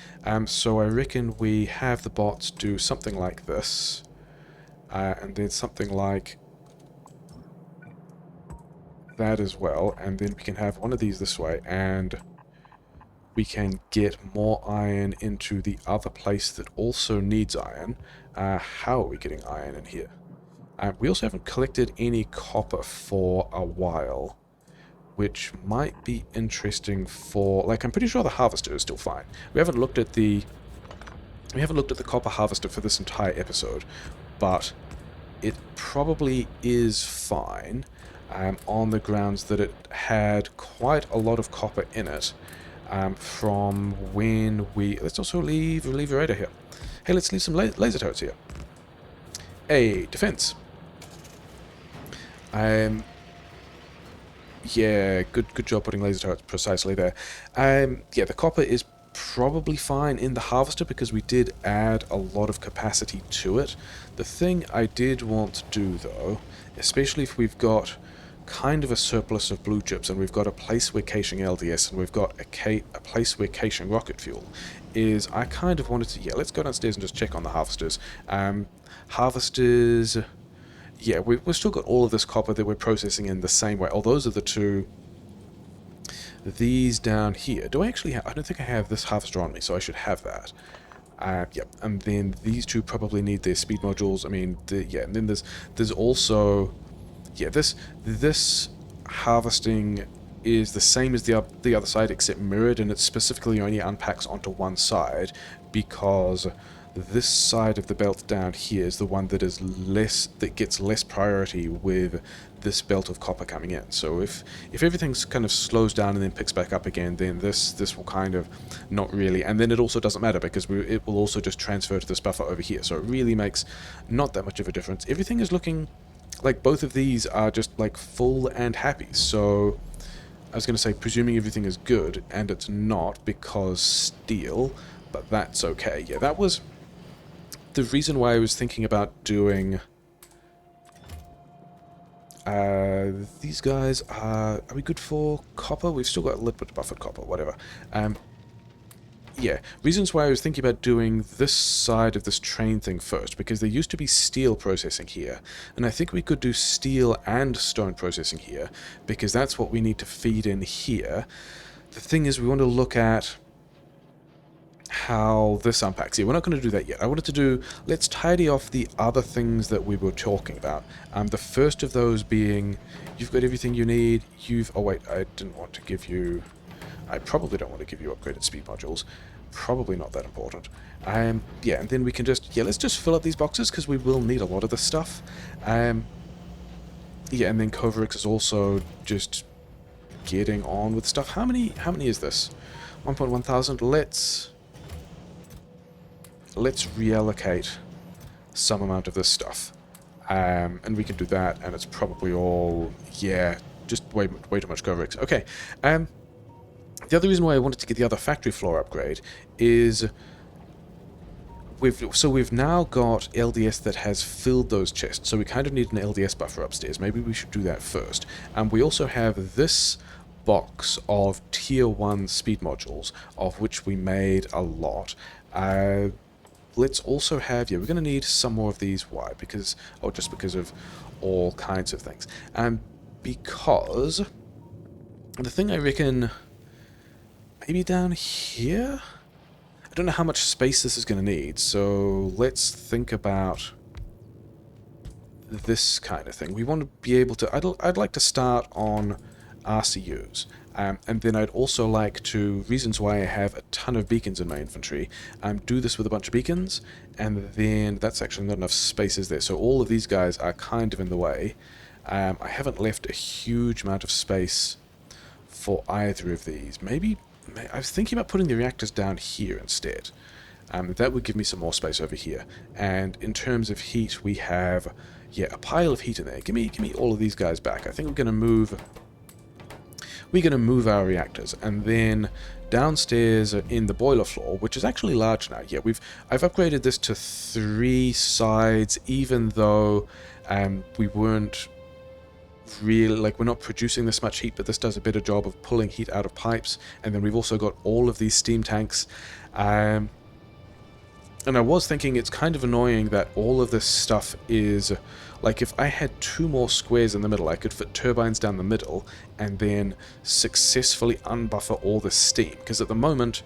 So I reckon we have the bots do something like this, and then something like that as well, and then we can have one of these this way, and we can get more iron into the other place that also needs iron. How are we getting iron in here? We also haven't collected any copper for a while, which might be interesting for, like, I'm pretty sure the harvester is still fine. We haven't looked at the copper harvester for this entire episode, but it probably is fine, on the grounds that it had quite a lot of copper in it, from when we... Let's also leave a radar here. Hey, let's leave some laser turrets here. Hey, defense. Yeah, good job putting laser turrets precisely there. Yeah, the copper is probably fine in the harvester because we did add a lot of capacity to it. The thing I did want to do, though, especially if we've got kind of a surplus of blue chips and we've got a place we're caching LDS and we've got a place we're caching rocket fuel, is I kind of wanted to... Yeah, let's go downstairs and just check on the harvesters. Harvesters... Yeah, we've still got all of this copper that we're processing in the same way. Oh, those are the two. These down here. Do I actually have... I don't think I have this harvester on me, so I should have that. Yep. And then these two probably need their speed modules. I mean, yeah, and then there's also... Yeah, this harvesting is the same as the other side, except mirrored, and it specifically only unpacks onto one side, because this side of the belt down here is the one that gets less priority with this belt of copper coming in. So if everything's kind of slows down and then picks back up again, then this will kind of not really, and then it also doesn't matter because it will also just transfer to this buffer over here. So it really makes not that much of a difference. Everything is looking like both of these are just like full and happy. So I was going to say, presuming everything is good, and it's not because steel, but that's okay. Yeah, that was the reason why I was thinking about doing... these guys are we good for copper? We've still got a little bit of buffered copper, whatever. yeah, reasons why I was thinking about doing this side of this train thing first, because there used to be steel processing here, and I think we could do steel and stone processing here, because that's what we need to feed in here. The thing is, we want to look at how this unpacks. Yeah, we're not going to do that yet. I wanted to do, let's tidy off the other things that we were talking about. The first of those being, you've got everything you need, oh wait, I didn't want to give you, I probably don't want to give you upgraded speed modules. Probably not that important. Yeah, and then we can just, yeah, let's just fill up these boxes, because we will need a lot of this stuff. Yeah, and then Coverix is also just getting on with stuff. How many is this? 1.1 thousand. Let's reallocate some amount of this stuff. And we can do that, and it's probably all, yeah, just way too much Coverix. Okay, the other reason why I wanted to get the other factory floor upgrade is we've now got LDS that has filled those chests, so we kind of need an LDS buffer upstairs. Maybe we should do that first. And we also have this box of tier 1 speed modules, of which we made a lot. Let's also have, yeah, we're going to need some more of these. Why? Because, oh, just because of all kinds of things. Because the thing I reckon, maybe down here? I don't know how much space this is going to need, so let's think about this kind of thing. We want to be able to, I'd like to start on RCUs. And then I'd also like to, reasons why I have a ton of beacons in my inventory, do this with a bunch of beacons, and then that's actually not enough spaces there. So all of these guys are kind of in the way. I haven't left a huge amount of space for either of these. Maybe, I was thinking about putting the reactors down here instead. That would give me some more space over here. And in terms of heat, we have, yeah, a pile of heat in there. Give me all of these guys back. I think we're going to move our reactors, and then downstairs in the boiler floor, which is actually large now. Yeah, I've upgraded this to 3 sides, even though we weren't really, like, we're not producing this much heat, but this does a better job of pulling heat out of pipes. And then we've also got all of these steam tanks. And I was thinking it's kind of annoying that all of this stuff is, like, if I had 2 more squares in the middle, I could fit turbines down the middle and then successfully unbuffer all the steam. Because at the moment,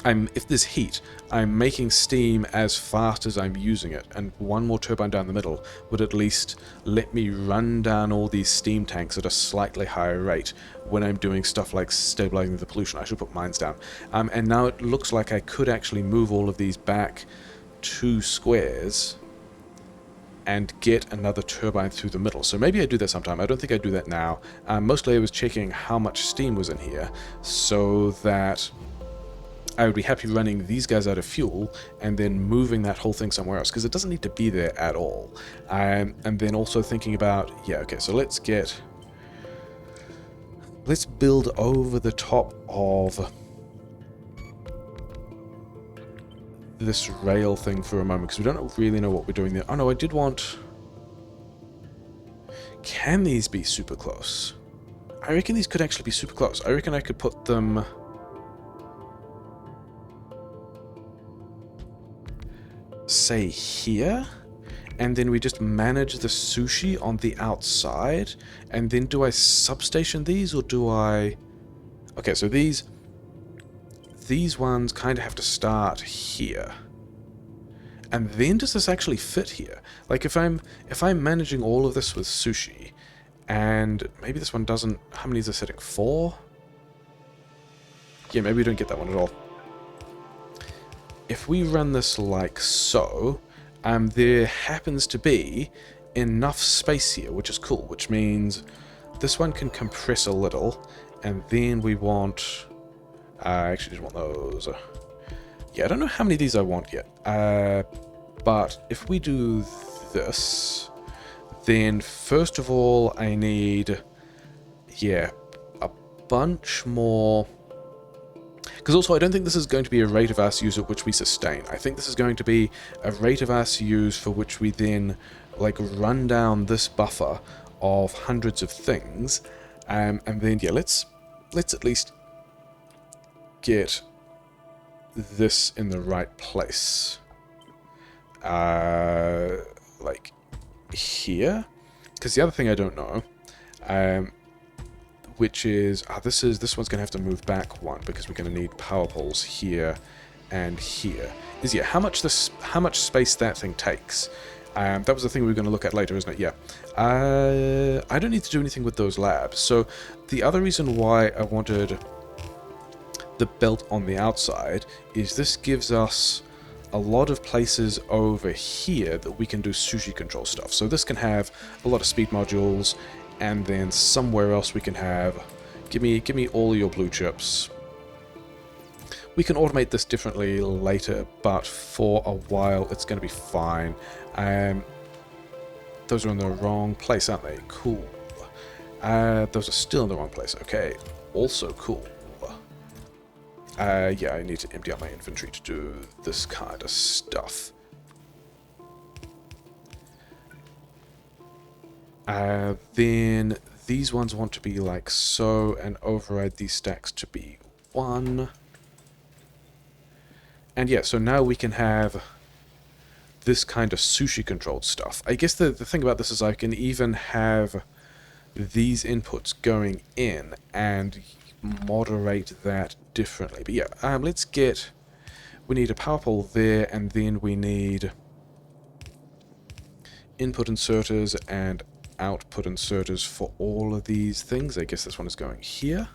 if there's heat, I'm making steam as fast as I'm using it, and 1 more turbine down the middle would at least let me run down all these steam tanks at a slightly higher rate when I'm doing stuff like stabilizing the pollution. I should put mines down. And now it looks like I could actually move all of these back 2 squares and get another turbine through the middle. So maybe I do that sometime. I don't think I do that now. Mostly I was checking how much steam was in here, so that I would be happy running these guys out of fuel and then moving that whole thing somewhere else, because it doesn't need to be there at all. And then also thinking about, yeah, okay, so let's build over the top of this rail thing for a moment, because we don't really know what we're doing there. Oh no, I did want... Can these be super close? I reckon these could actually be super close. I reckon I could put them... say here, and then we just manage the sushi on the outside. And then do I substation these, or do I... Okay, so these ones kind of have to start here. And then does this actually fit here? Like, if I'm managing all of this with sushi, and maybe this one doesn't... How many is this hitting? 4? Yeah, maybe we don't get that one at all. If we run this like so, there happens to be enough space here, which is cool, which means this one can compress a little, and then we want... I actually just want those. Yeah, I don't know how many of these I want yet, but if we do this, then first of all I need, yeah, a bunch more... Because also, I don't think this is going to be a rate of RCUs at which we sustain. I think this is going to be a rate of RCUs for which we then, like, run down this buffer of hundreds of things. And then, yeah, let's at least get this in the right place. Like here? Because the other thing I don't know, which is, this one's going to have to move back one, because we're going to need power poles here and here, is, yeah, how much space that thing takes. That was the thing we were going to look at later, isn't it? Yeah. I don't need to do anything with those labs. So the other reason why I wanted the belt on the outside is this gives us a lot of places over here that we can do sushi control stuff. So this can have a lot of speed modules, and then somewhere else we can have, give me all your blue chips. We can automate this differently later, but for a while it's going to be fine. Those are in the wrong place, aren't they? Cool. Those are still in the wrong place. Okay, also cool. Yeah, I need to empty out my inventory to do this kind of stuff. Then these ones want to be like so, and override these stacks to be 1. And yeah, so now we can have this kind of sushi controlled stuff. I guess the thing about this is I can even have these inputs going in and moderate that differently. But yeah, let's get, we need a power pole there, and then we need input inserters and output inserters for all of these things. I guess this one is going here.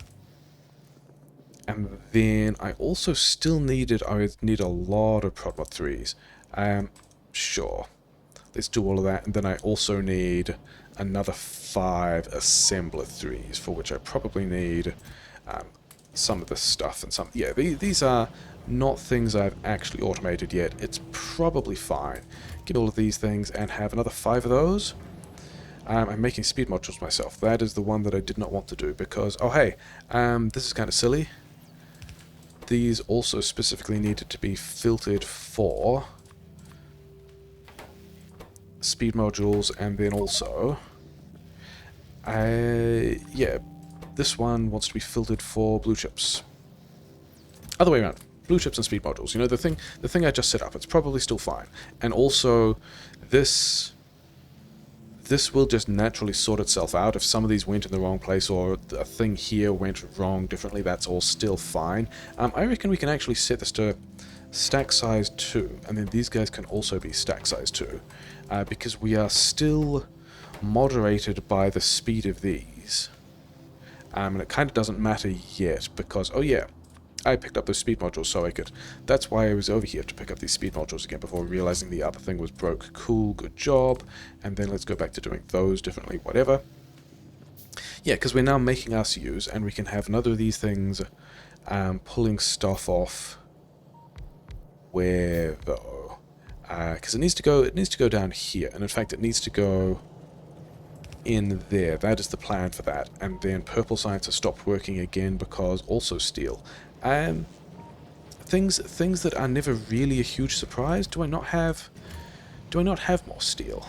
And then I also still needed, I would need a lot of prod mod 3s. Sure. Let's do all of that, and then I also need another 5 assembler 3s, for which I probably need some of this stuff and some... Yeah, these are not things I've actually automated yet. It's probably fine. Get all of these things and have another 5 of those. I'm making speed modules myself. That is the one that I did not want to do, because... Oh, hey, this is kind of silly. These also specifically needed to be filtered for speed modules, and then also... yeah, this one wants to be filtered for blue chips. Other way around. Blue chips and speed modules. You know, the thing I just set up, it's probably still fine. And also, this will just naturally sort itself out. If some of these went in the wrong place, or a thing here went wrong differently, that's all still fine. I reckon we can actually set this to stack size 2, and then these guys can also be stack size 2, because we are still moderated by the speed of these. And it kind of doesn't matter yet, because, oh yeah, I picked up those speed modules so I could... That's why I was over here, to pick up these speed modules again before realizing the other thing was broke. Cool, good job. And then let's go back to doing those differently, whatever. Yeah, because we're now making RCUs, and we can have another of these things pulling stuff off. Where, though? Because it needs to go down here, and in fact it needs to go in there. That is the plan for that. And then purple science has stopped working again because also steel. Things that are never really a huge surprise. Do I not have more steel?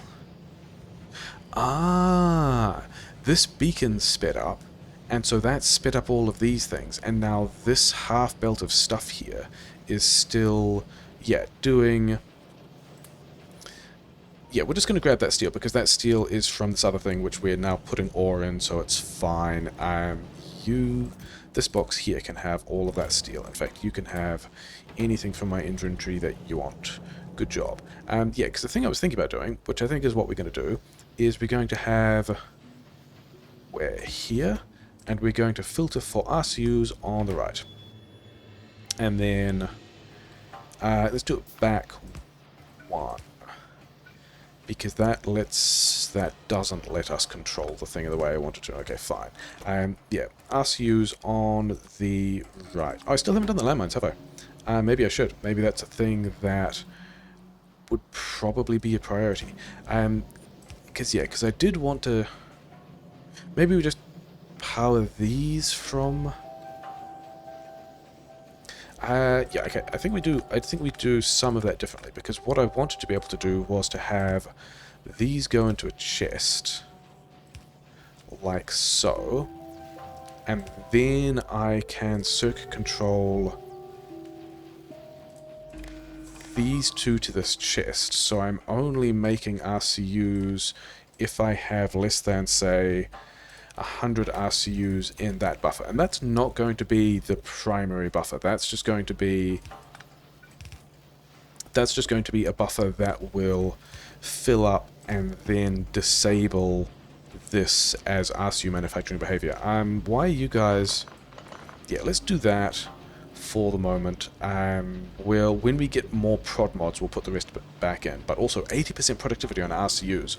Ah, this beacon sped up, and so that sped up all of these things, and now this half belt of stuff here is still, yeah, doing... Yeah, we're just going to grab that steel, because that steel is from this other thing, which we're now putting ore in, so it's fine. This box here can have all of that steel. In fact, you can have anything from my inventory that you want. Good job. Yeah, because the thing I was thinking about doing, which I think is what we're going to do, is we're going to have... We're here, and we're going to filter for RCUs on the right. And then... let's do it back 1. Because that doesn't let us control the thing the way I want it to. Okay, fine. Yeah, RCUs on the right. Oh, I still haven't done the landmines, have I? Maybe I should. Maybe that's a thing that would probably be a priority. Because I did want to... Maybe we just power these from... yeah, okay, I think we do some of that differently, because what I wanted to be able to do was to have these go into a chest, like so, and then I can circuit control these two to this chest, so I'm only making RCUs if I have less than, say, 100 RCUs in that buffer. And that's not going to be the primary buffer. That's just going to be a buffer that will fill up and then disable this as RCU manufacturing behavior. Why are you guys... Yeah, let's do that for the moment. When we get more prod mods, we'll put the rest of it back in. But also 80% productivity on RCUs.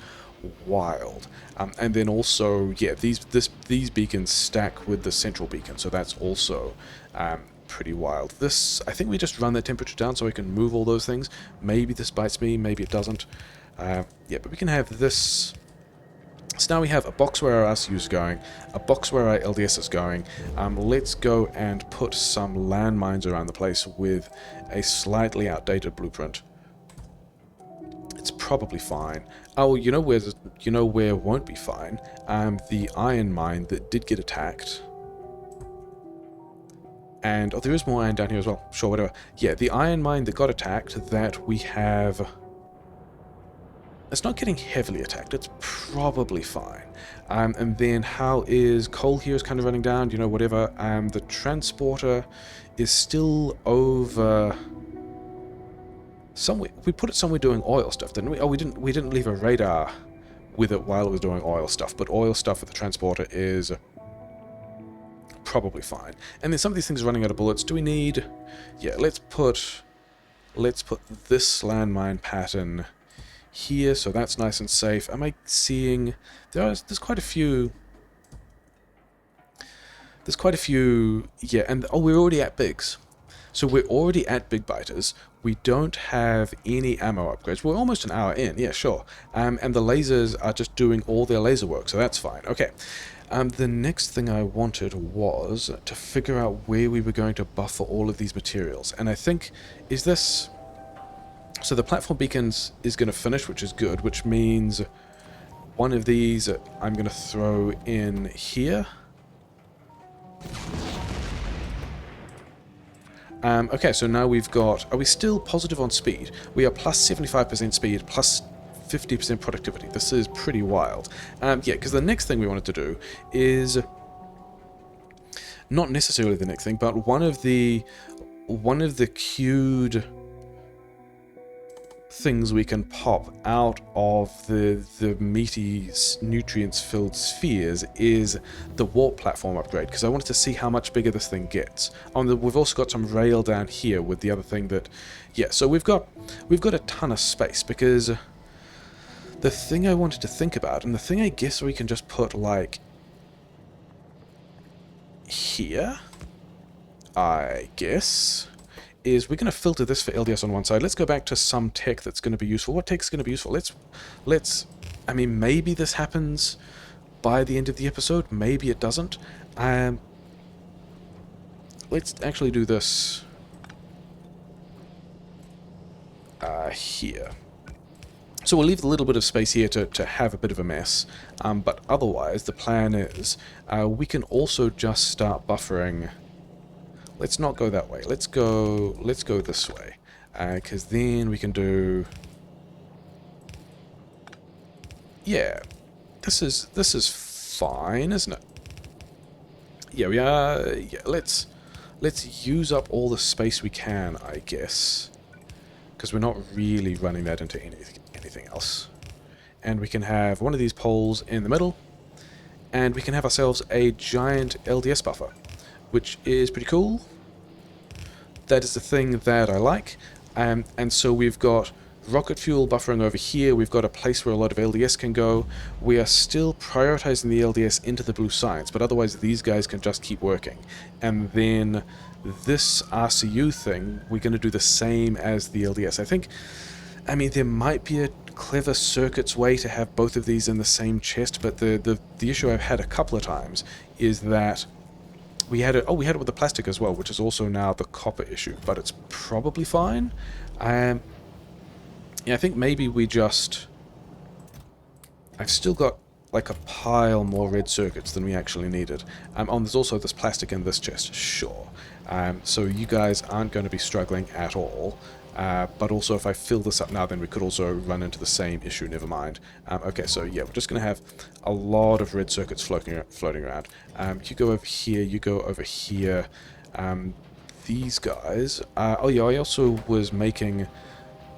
Wild. And then also, yeah, these beacons stack with the central beacon, so that's also pretty wild. This, I think we just run the temperature down so we can move all those things. Maybe this bites me, maybe it doesn't. Yeah, but we can have this. So now we have a box where our RCU is going, a box where our LDS is going. Let's go and put some landmines around the place with a slightly outdated blueprint. It's probably fine. Oh, you know where it won't be fine? The iron mine that did get attacked. And, oh, there is more iron down here as well. Sure, whatever. Yeah, the iron mine that got attacked, that we have... It's not getting heavily attacked. It's probably fine. And then how is... Coal here is kind of running down, you know, whatever. The transporter is still over... Somewhere. We put it somewhere doing oil stuff, didn't we? Oh, we didn't leave a radar with it while it was doing oil stuff. But oil stuff with the transporter is... probably fine. And then some of these things are running out of bullets. Do we need... Yeah, let's put this landmine pattern here, so that's nice and safe. Am I seeing... There's quite a few... There's quite a few... Yeah, and... Oh, we're already at bigs. So we're already at big biters. We don't have any ammo upgrades. We're almost an hour in, yeah, sure. And the lasers are just doing all their laser work, so that's fine. Okay. The next thing I wanted was to figure out where we were going to buffer all of these materials. And I think, is this... So the platform beacons is going to finish, which is good, which means one of these I'm going to throw in here. Okay, so now we've got... Are we still positive on speed? We are plus 75% speed, plus 50% productivity. This is pretty wild. Yeah, because the next thing we wanted to do is... Not necessarily the next thing, but one of the queued things we can pop out of the meaty nutrients-filled spheres is the warp platform upgrade, because I wanted to see how much bigger this thing gets. We've also got some rail down here with the other thing that... Yeah, so we've got a ton of space, because the thing I wanted to think about, and the thing I guess we can just put, like, here, I guess... is we're going to filter this for LDS on one side. Let's go back to some tech that's going to be useful. What tech is going to be useful? Let's... I mean, maybe this happens by the end of the episode. Maybe it doesn't. Let's actually do this here. So we'll leave a little bit of space here to have a bit of a mess. But otherwise, the plan is we can also just start buffering... Let's not go that way. Let's go this way, because then we can do... Yeah, this is fine, isn't it? Yeah, we are... Yeah, let's use up all the space we can, I guess, because we're not really running that into anything else. And we can have one of these poles in the middle, and we can have ourselves a giant LDS buffer, which is pretty cool. That is the thing that I like. And so we've got rocket fuel buffering over here. We've got a place where a lot of LDS can go. We are still prioritizing the LDS into the blue science, but otherwise these guys can just keep working. And then this RCU thing, we're going to do the same as the LDS. I mean, there might be a clever circuits way to have both of these in the same chest, but the issue I've had a couple of times is that we had it with the plastic as well, which is also now the copper issue, but it's probably fine. Yeah, I think maybe we just... I've still got like a pile more red circuits than we actually needed. There's also this plastic in this chest, sure. So you guys aren't going to be struggling at all. But also, if I fill this up now, then we could also run into the same issue. Never mind. Okay, so yeah, we're just going to have a lot of red circuits floating around. You go over here, you go over here. These guys... oh yeah, I also was making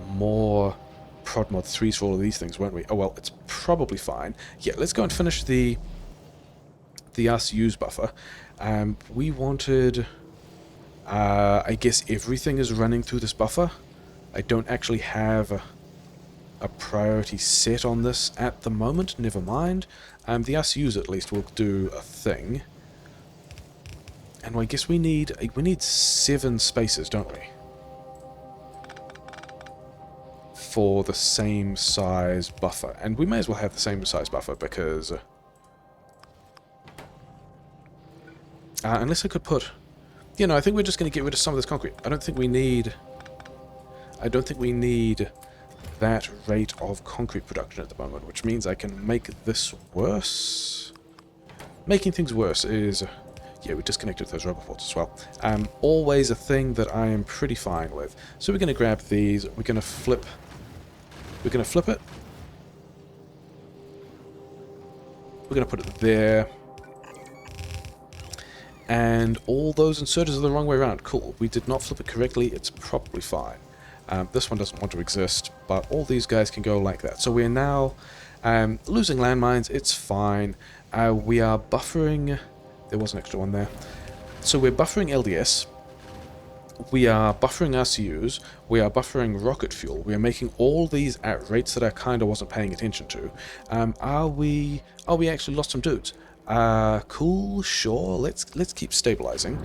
more prod mod 3s for all of these things, weren't we? Oh well, it's probably fine. Yeah, let's go and finish the RCU's buffer. We wanted... I guess everything is running through this buffer. I don't actually have a priority set on this at the moment, never mind. The RCUs at least will do a thing. And I guess we need 7 spaces, don't we? For the same size buffer. And we may as well have the same size buffer because... unless I could put... You know, I think we're just going to get rid of some of this concrete. I don't think we need that rate of concrete production at the moment, which means I can make this worse. Making things worse is... Yeah, we disconnected those rubber ports as well. Always a thing that I am pretty fine with. So we're going to grab these. We're going to flip... We're going to flip it. We're going to put it there. And all those inserters are the wrong way around. Cool. We did not flip it correctly. It's probably fine. This one doesn't want to exist, but all these guys can go like that. So we're now losing landmines. It's fine. We are buffering... There was an extra one there. So we're buffering LDS. We are buffering RCUs. We are buffering rocket fuel. We are making all these at rates that I kind of wasn't paying attention to. Are we actually lost some dudes? Cool, sure. Let's keep stabilizing.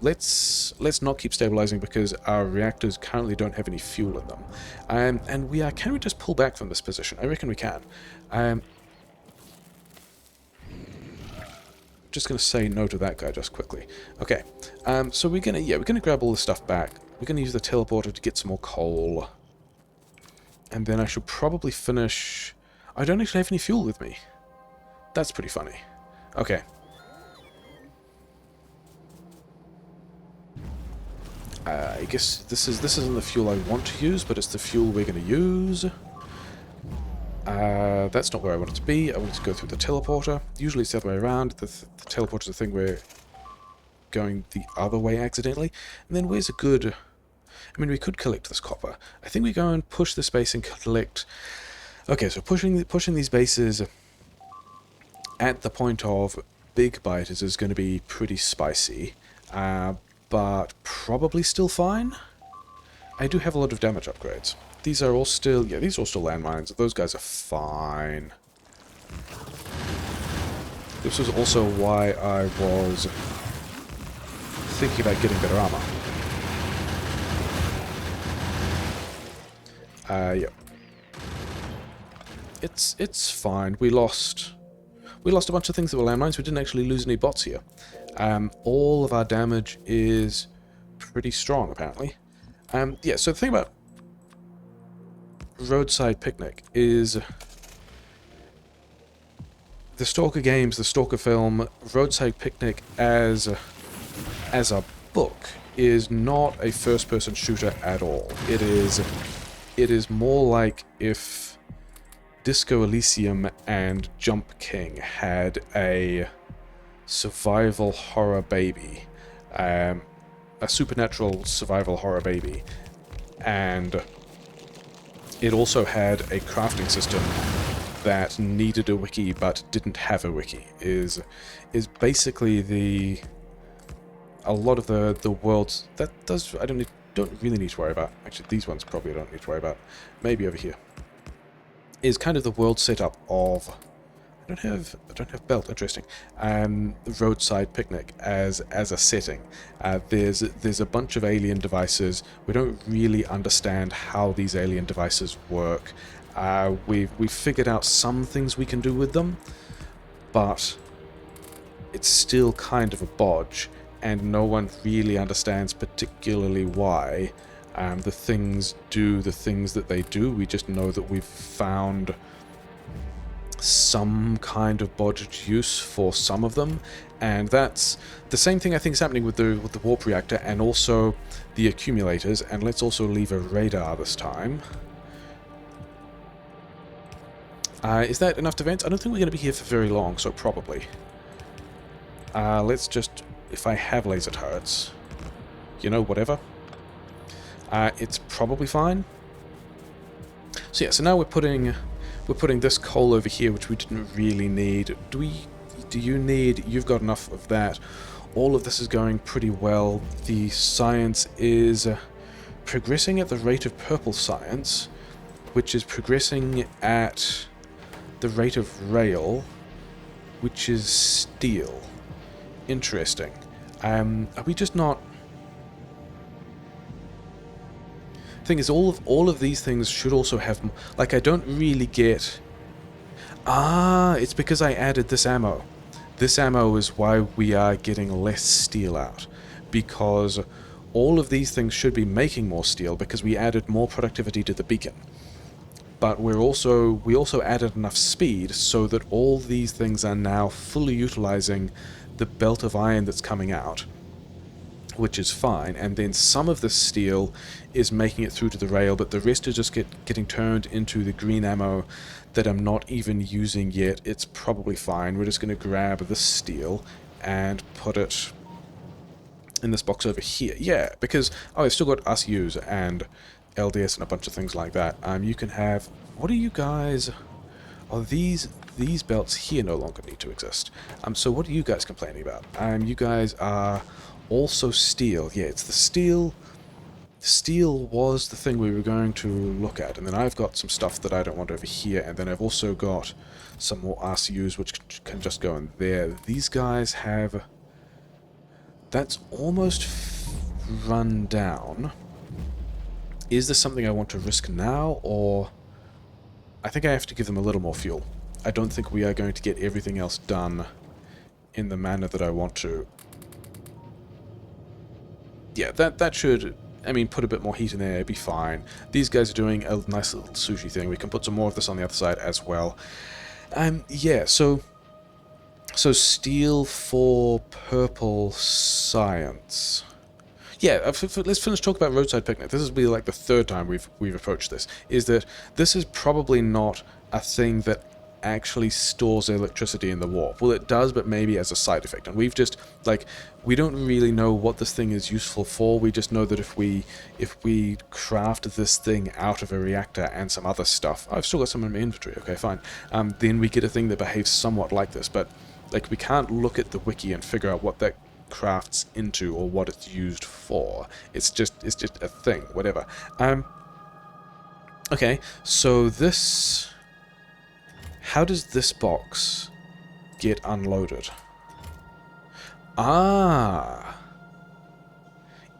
Let's not keep stabilizing because our reactors currently don't have any fuel in them. And we are... Can we just pull back from this position? I reckon we can. Just gonna say no to that guy just quickly. Okay. So we're gonna grab all this stuff back. We're gonna use the teleporter to get some more coal. And then I should probably finish... I don't actually have any fuel with me. That's pretty funny. Okay. I guess this isn't the fuel I want to use, but it's the fuel we're going to use. That's not where I want it to be. I want it to go through the teleporter. Usually it's the other way around. The teleporter's the thing we're going the other way accidentally. And then where's a good... I mean, we could collect this copper. I think we go and push the space and collect... Okay, so pushing these bases... At the point of big biters is going to be pretty spicy, but probably still fine. I do have a lot of damage upgrades. These are all still, yeah, these are all still landmines. Those guys are fine. This was also why I was thinking about getting better armor. Yeah. It's fine. We lost a bunch of things that were landmines. We didn't actually lose any bots here. All of our damage is pretty strong, apparently. Yeah, so the thing about Roadside Picnic is the Stalker games, the Stalker film, Roadside Picnic as a book is not a first-person shooter at all. It is more like if Disco Elysium and Jump King had a survival horror baby, a supernatural survival horror baby, and it also had a crafting system that needed a wiki but didn't have a wiki. Is basically a lot of the worlds that does... I don't really need to worry about. Actually, these ones probably I don't need to worry about. Maybe over here is kind of the world setup of... I don't have belt. Interesting. Roadside Picnic as a setting. There's a bunch of alien devices. We don't really understand how these alien devices work. We've figured out some things we can do with them, but it's still kind of a bodge, and no one really understands particularly why. The things do the things that they do. We just know that we've found some kind of bodged use for some of them, and that's the same thing I think is happening with the warp reactor and also the accumulators. And let's also leave a radar this time. Is that enough to vent? I don't think we're going to be here for very long, so probably. Let's just, if I have laser turrets, you know, whatever. It's probably fine. So yeah, so now we're putting this coal over here, which we didn't really need. Do you need? You've got enough of that. All of this is going pretty well. The science is progressing at the rate of purple science, which is progressing at the rate of rail, which is steel. Interesting. Are we just not... Thing is, all of these things should also have... Like, I don't really get... Ah, it's because I added this ammo. This ammo is why we are getting less steel out. Because all of these things should be making more steel because we added more productivity to the beacon. But we also added enough speed so that all these things are now fully utilizing the belt of iron that's coming out, which is fine. And then some of the steel is making it through to the rail, but the rest is just getting turned into the green ammo that I'm not even using yet. It's probably fine. We're just going to grab this steel and put it in this box over here. Yeah, because I've still got RCUs and LDS and a bunch of things like that. You can have... What are you guys... Oh, these belts here no longer need to exist. So what are you guys complaining about? You guys are also steel. Yeah, it's the steel... Steel was the thing we were going to look at, and then I've got some stuff that I don't want over here, and then I've also got some more RCUs which can just go in there. These guys have... That's almost run down. Is this something I want to risk now, or... I think I have to give them a little more fuel. I don't think we are going to get everything else done in the manner that I want to. Yeah, that should... I mean, put a bit more heat in there, it'd be fine. These guys are doing a nice little sushi thing. We can put some more of this on the other side as well. Yeah, so steel for purple science. Yeah, let's finish talking about Roadside Picnic. This will be like the third time we've approached this. Is that this is probably not a thing that actually stores electricity in the warp. Well, it does, but maybe as a side effect. And we've just, like, we don't really know what this thing is useful for. We just know that if we craft this thing out of a reactor and some other stuff... I've still got some in my inventory, okay, fine. Then we get a thing that behaves somewhat like this, but, like, we can't look at the wiki and figure out what that crafts into or what it's used for. It's just a thing, whatever. Okay, so this... How does this box get unloaded? Ah!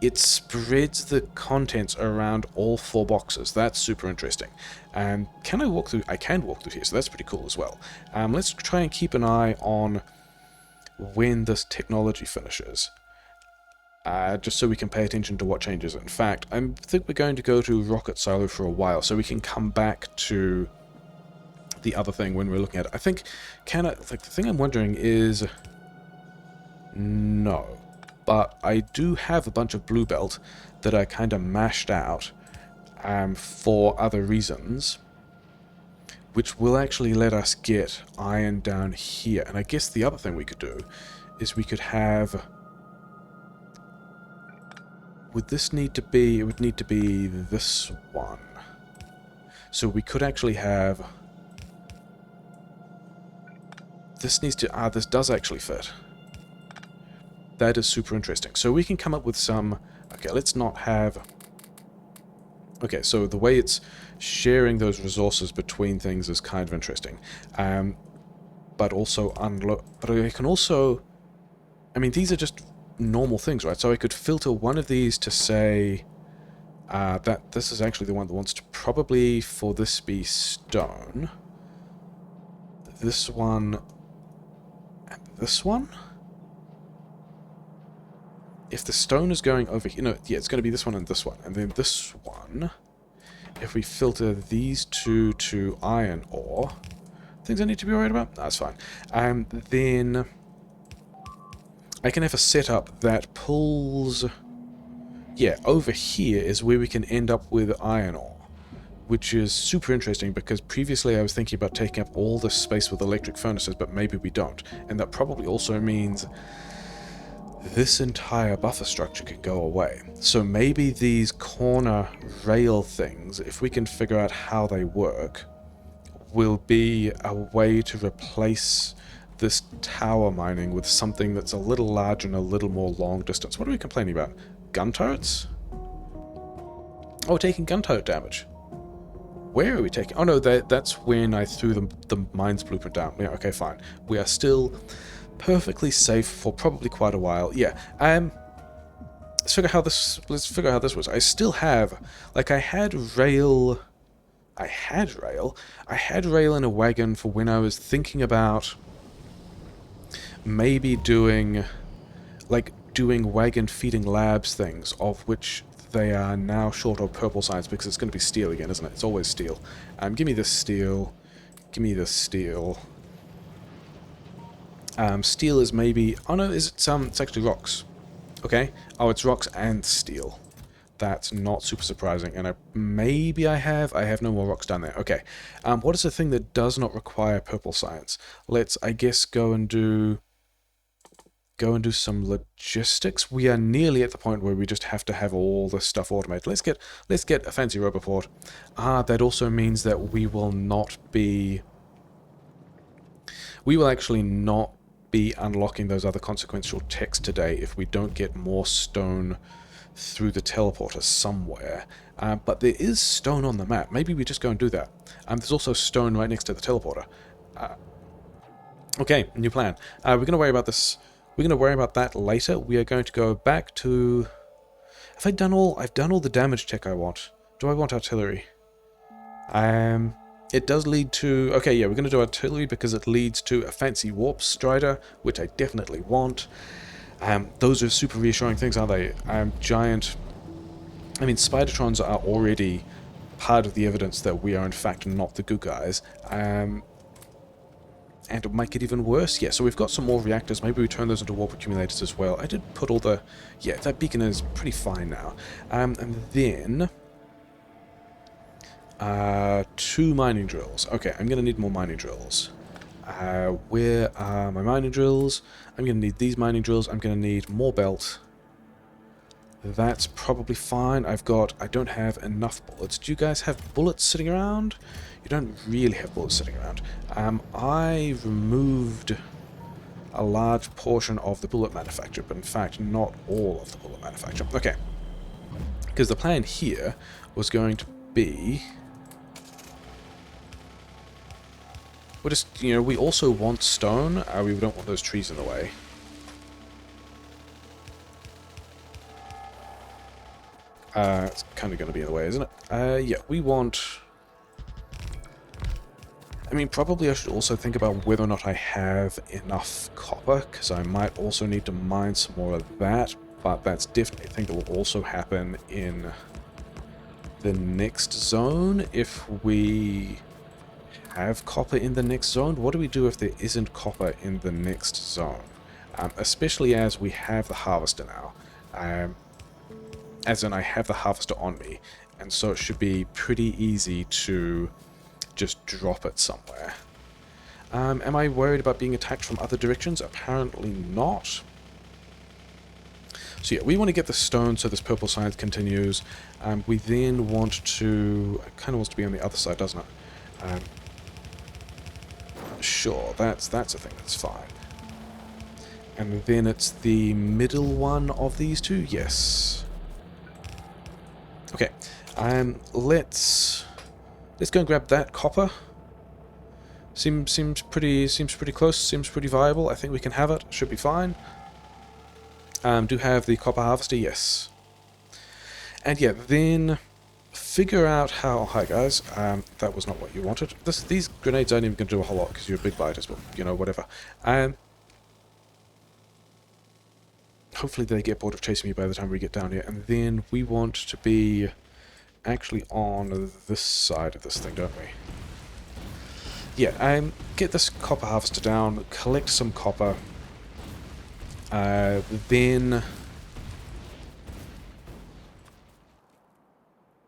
It spreads the contents around all 4 boxes. That's super interesting. Can I walk through? I can walk through here, so that's pretty cool as well. Let's try and keep an eye on when this technology finishes. Just so we can pay attention to what changes. In fact, I think we're going to go to Rocket Silo for a while, so we can come back to the other thing when we're looking at it. I think, like, the thing I'm wondering is... No. But I do have a bunch of blue belt that I kind of mashed out for other reasons, which will actually let us get iron down here. And I guess the other thing we could do is we could have... Would this need to be... It would need to be this one. So we could actually have... This needs to... this does actually fit. That is super interesting. So we can come up with some... Okay, let's not have... Okay, so the way it's sharing those resources between things is kind of interesting. But also unload... But I can also... I mean, these are just normal things, right? So I could filter one of these to say... that this is actually the one that wants to probably, for this, be stone. This one... And this one? If the stone is going over here... No, yeah, it's going to be this one and this one. And then this one... If we filter these two to iron ore, things I need to be worried about? That's fine. Then I can have a setup that pulls... Yeah, over here is where we can end up with iron ore, which is super interesting because previously I was thinking about taking up all this space with electric furnaces, but maybe we don't. And that probably also means this entire buffer structure can go away. So maybe these corner rail things, if we can figure out how they work, will be a way to replace this tower mining with something that's a little larger and a little more long distance. What are we complaining about? Gun turrets? Oh, taking gun turret damage. Where are we taking... Oh no, that's when I threw the mines blueprint down. Yeah, okay, fine. We are still perfectly safe for probably quite a while. Yeah, let's figure out how this was. I still have... Like, I had rail in a wagon for when I was thinking about maybe doing wagon feeding labs things, of which they are now short of purple science because it's going to be steel again, isn't it? It's always steel. Give me this steel. Give me this steel. Steel is maybe... Oh no, it's actually rocks. Okay. Oh, it's rocks and steel. That's not super surprising. And I have no more rocks down there. Okay. What is the thing that does not require purple science? Let's, I guess, go and do some logistics. We are nearly at the point where we just have to have all this stuff automated. Let's get a fancy roboport. That also means that we will actually not be unlocking those other consequential techs today if we don't get more stone through the teleporter somewhere. But there is stone on the map. Maybe we just go and do that. There's also stone right next to the teleporter. Okay, new plan. We're going to worry about this. We're going to worry about that later. We are going to go back to... I've done all the damage check I want. Do I want artillery? It does lead to... Okay, yeah, we're going to do artillery because it leads to a fancy warp strider, which I definitely want. Those are super reassuring things, aren't they? Giant... I mean, Spidertrons are already part of the evidence that we are in fact not the good guys. And it might get even worse. Yeah, so we've got some more reactors. Maybe we turn those into warp accumulators as well. I did put all the... Yeah, that beacon is pretty fine now. And then... 2 mining drills. Okay, I'm going to need more mining drills. Where are my mining drills? I'm going to need these mining drills. I'm going to need more belt. That's probably fine. I don't have enough bullets. Do you guys have bullets sitting around? You don't really have bullets sitting around. I removed a large portion of the bullet manufacture, but in fact not all of the bullet manufacture. Okay. Because the plan here was going to be... We're just, we also want stone. We don't want those trees in the way. It's kind of going to be in the way, isn't it? Yeah, we want... I mean, probably I should also think about whether or not I have enough copper, because I might also need to mine some more of that, but that's definitely a thing that will also happen in the next zone. If we have copper in the next zone, what do we do if there isn't copper in the next zone? Especially as we have the harvester now. As in, I have the harvester on me, and so it should be pretty easy to just drop it somewhere. Am I worried about being attacked from other directions? Apparently not. So yeah, we want to get the stone so this purple science continues. We then want to... It kind of wants to be on the other side, doesn't it? Sure, that's a thing, that's fine. And then it's the middle one of these two? Yes. Okay, let's go and grab that copper. Seems pretty close. Seems pretty viable. I think we can have it. Should be fine. Do have the copper harvester, yes. And yeah, then figure out how... Hi guys, that was not what you wanted. These grenades aren't even going to do a whole lot because you're big biters, but whatever. Hopefully they get bored of chasing me by the time we get down here. And then we want to be actually on this side of this thing, don't we? Yeah, get this copper harvester down, collect some copper, then...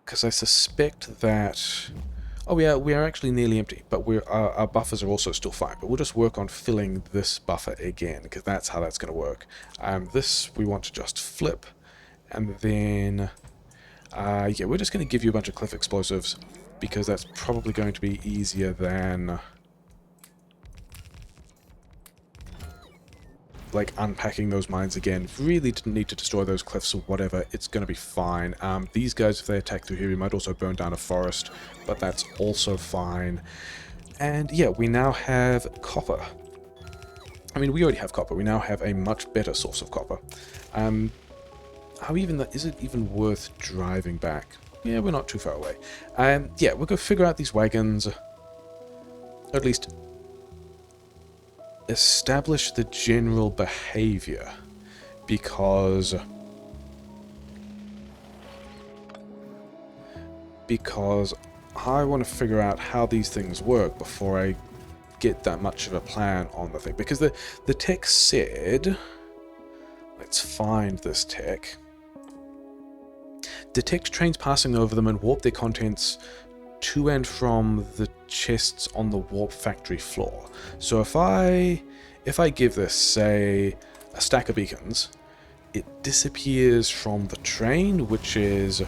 Because I suspect that... Oh yeah, we are actually nearly empty, but our buffers are also still fine. But we'll just work on filling this buffer again, because that's how that's going to work. This we want to just flip, and then... yeah, we're just going to give you a bunch of cliff explosives, because that's probably going to be easier than... like unpacking those mines again. Really didn't need to destroy those cliffs or whatever, it's going to be fine. These guys, if they attack through here, we might also burn down a forest, but that's also fine. And yeah, we now have copper. I mean, we already have copper. We now have a much better source of copper. Is it even worth driving back? Yeah, we're not too far away. Yeah, we'll go figure out these wagons. At least establish the general behavior, because I want to figure out how these things work before I get that much of a plan on the thing. Because the tech said, let's find this tech. Detect trains passing over them and warp their contents to and from the chests on the warp factory floor. So if I give this, say, a stack of beacons, it disappears from the train, which is...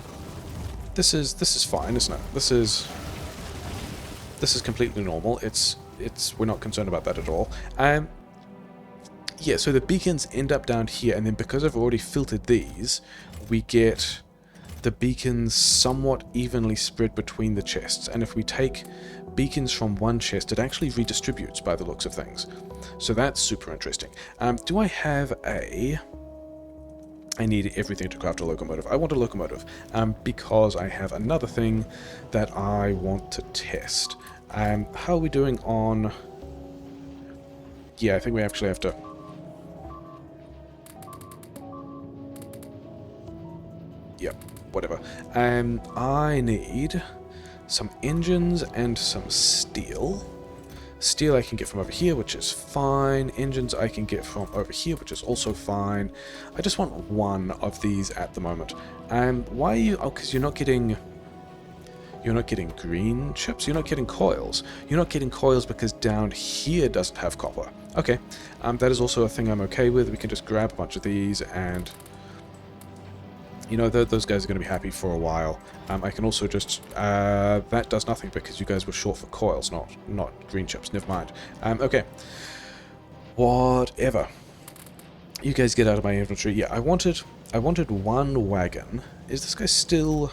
This is fine, isn't it? This is completely normal. We're not concerned about that at all. Yeah, so the beacons end up down here, and then because I've already filtered these, we get the beacons somewhat evenly spread between the chests. And if we take beacons from one chest, it actually redistributes by the looks of things. So that's super interesting. Do I have a... I need everything to craft a locomotive. I want a locomotive, because I have another thing that I want to test. How are we doing on... Yeah, I think we actually have to... Yep, whatever. I need some engines and some steel. Steel I can get from over here, which is fine. Engines I can get from over here, which is also fine. I just want one of these at the moment. Why are you... Oh, because you're not getting green chips? You're not getting coils. You're not getting coils because down here doesn't have copper. Okay. That is also a thing I'm okay with. We can just grab a bunch of these and... You know, those guys are going to be happy for a while. I can also just... that does nothing because you guys were short for coils, not green chips. Never mind. Okay. Whatever. You guys get out of my inventory. Yeah, I wanted one wagon. Is this guy still...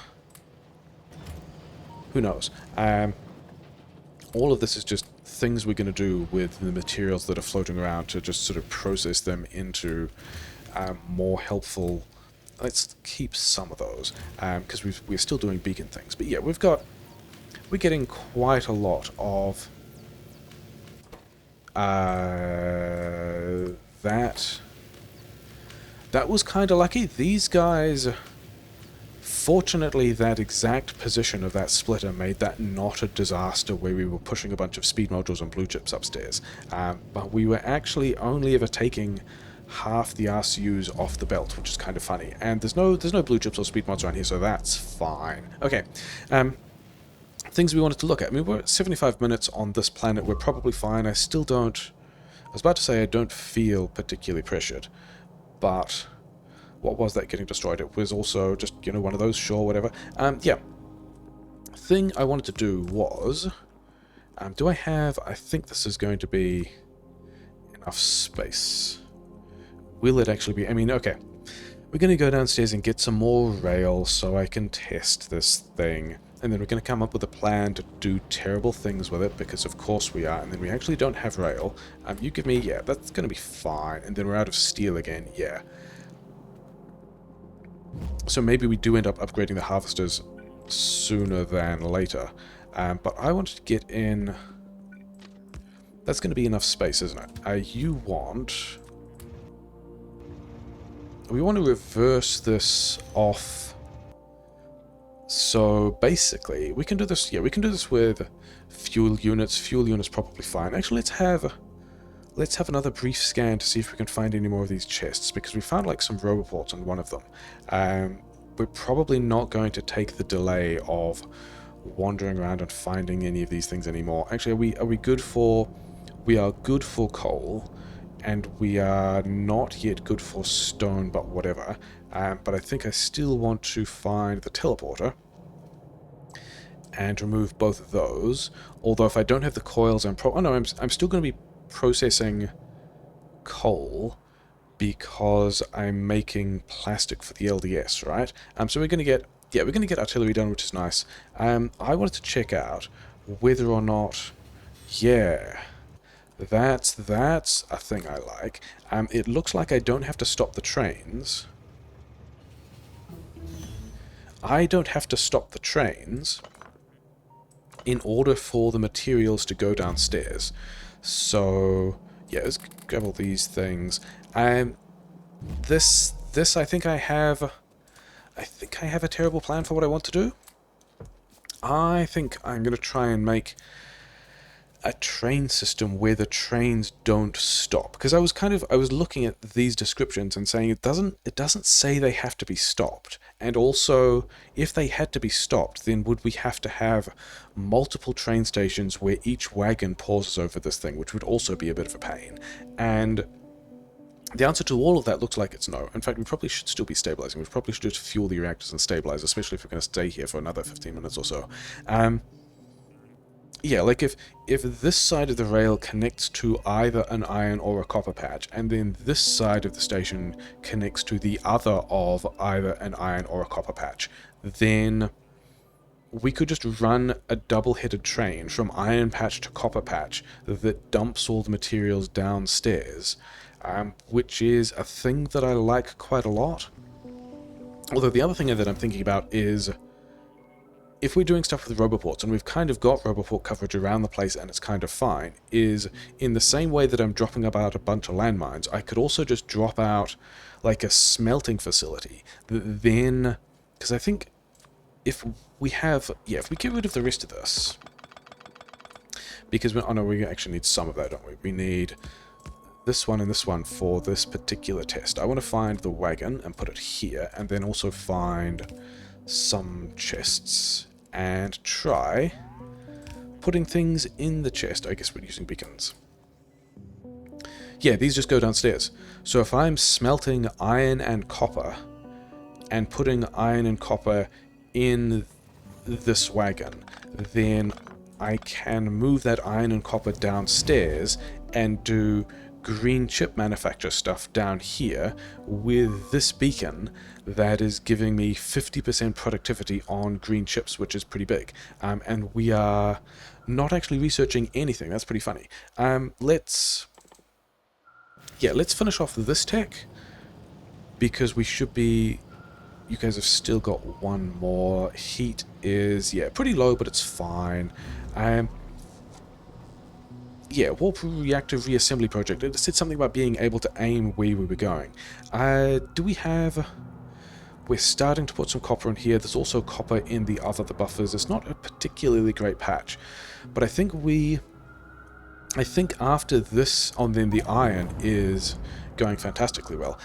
Who knows? All of this is just things we're going to do with the materials that are floating around to just sort of process them into more helpful... Let's keep some of those, because we're still doing beacon things. But yeah, we're getting quite a lot of that. That was kind of lucky. These guys, fortunately, that exact position of that splitter made that not a disaster where we were pushing a bunch of speed modules and blue chips upstairs. But we were actually only ever taking half the RCUs off the belt, which is kind of funny. And there's no blue chips or speed mods around here, so that's fine. Okay, things we wanted to look at. I mean, we're at 75 minutes on this planet. We're probably fine. I still don't... I was about to say I don't feel particularly pressured, but what was that getting destroyed? It was also just, you know, one of those, sure, whatever. Yeah. Thing I wanted to do was... do I have... I think this is going to be enough space. Will it actually be... I mean, okay. We're going to go downstairs and get some more rail so I can test this thing. And then we're going to come up with a plan to do terrible things with it, because of course we are. And then we actually don't have rail. You give me... Yeah, that's going to be fine. And then we're out of steel again. Yeah. So maybe we do end up upgrading the harvesters sooner than later. But I wanted to get in... That's going to be enough space, isn't it? You want... We want to reverse this off So basically, we can do this. Yeah, we can do this with fuel units. Fuel units probably fine. Actually, let's have another brief scan to see if we can find any more of these chests, because we found like some roboports on one of them. We're probably not going to take the delay of wandering around and finding any of these things anymore. Actually, are we good for? We are good for coal, and we are not yet good for stone, but whatever. But I think I still want to find the teleporter and remove both of those. Although if I don't have the coils, I'm still going to be processing coal because I'm making plastic for the LDS, right? So we're going to get, yeah, we're going to get artillery done, which is nice. I wanted to check out whether or not, yeah, that's a thing I like. It looks like I don't have to stop the trains. I don't have to stop the trains in order for the materials to go downstairs. So, yeah, let's grab all these things. This I think I have a terrible plan for what I want to do. I think I'm going to try and make a train system where the trains don't stop, because I was looking at these descriptions and saying it doesn't say they have to be stopped. And also, if they had to be stopped, then would we have to have multiple train stations where each wagon pauses over this thing, which would also be a bit of a pain. And the answer to all of that looks like it's no. In fact, we probably should still be stabilizing. We probably should just fuel the reactors and stabilize, especially if we're going to stay here for another 15 minutes or so. Yeah, like if this side of the rail connects to either an iron or a copper patch, and then this side of the station connects to the other of either an iron or a copper patch, then we could just run a double-headed train from iron patch to copper patch that dumps all the materials downstairs, which is a thing that I like quite a lot. Although the other thing that I'm thinking about is, if we're doing stuff with roboports, and we've kind of got roboport coverage around the place and it's kind of fine, is in the same way that I'm dropping about a bunch of landmines, I could also just drop out like a smelting facility that then, because I think if we get rid of the rest of this, because we actually need some of that, don't we? We need this one and this one for this particular test. I want to find the wagon and put it here, and then also find some chests and try putting things in the chest. I guess we're using beacons. Yeah, these just go downstairs. So if I'm smelting iron and copper and putting iron and copper in this wagon, then I can move that iron and copper downstairs and do green chip manufacture stuff down here with this beacon that is giving me 50% productivity on green chips, which is pretty big. And we are not actually researching anything. That's pretty funny. Let's finish off this tech, because we should be... You guys have still got one more. Heat is, yeah, pretty low, but it's fine. Yeah, Warp Reactor Reassembly Project. It said something about being able to aim where we were going. Do we have... We're starting to put some copper in here. There's also copper in the buffers. It's not a particularly great patch, but I think after this on then the iron is going fantastically well.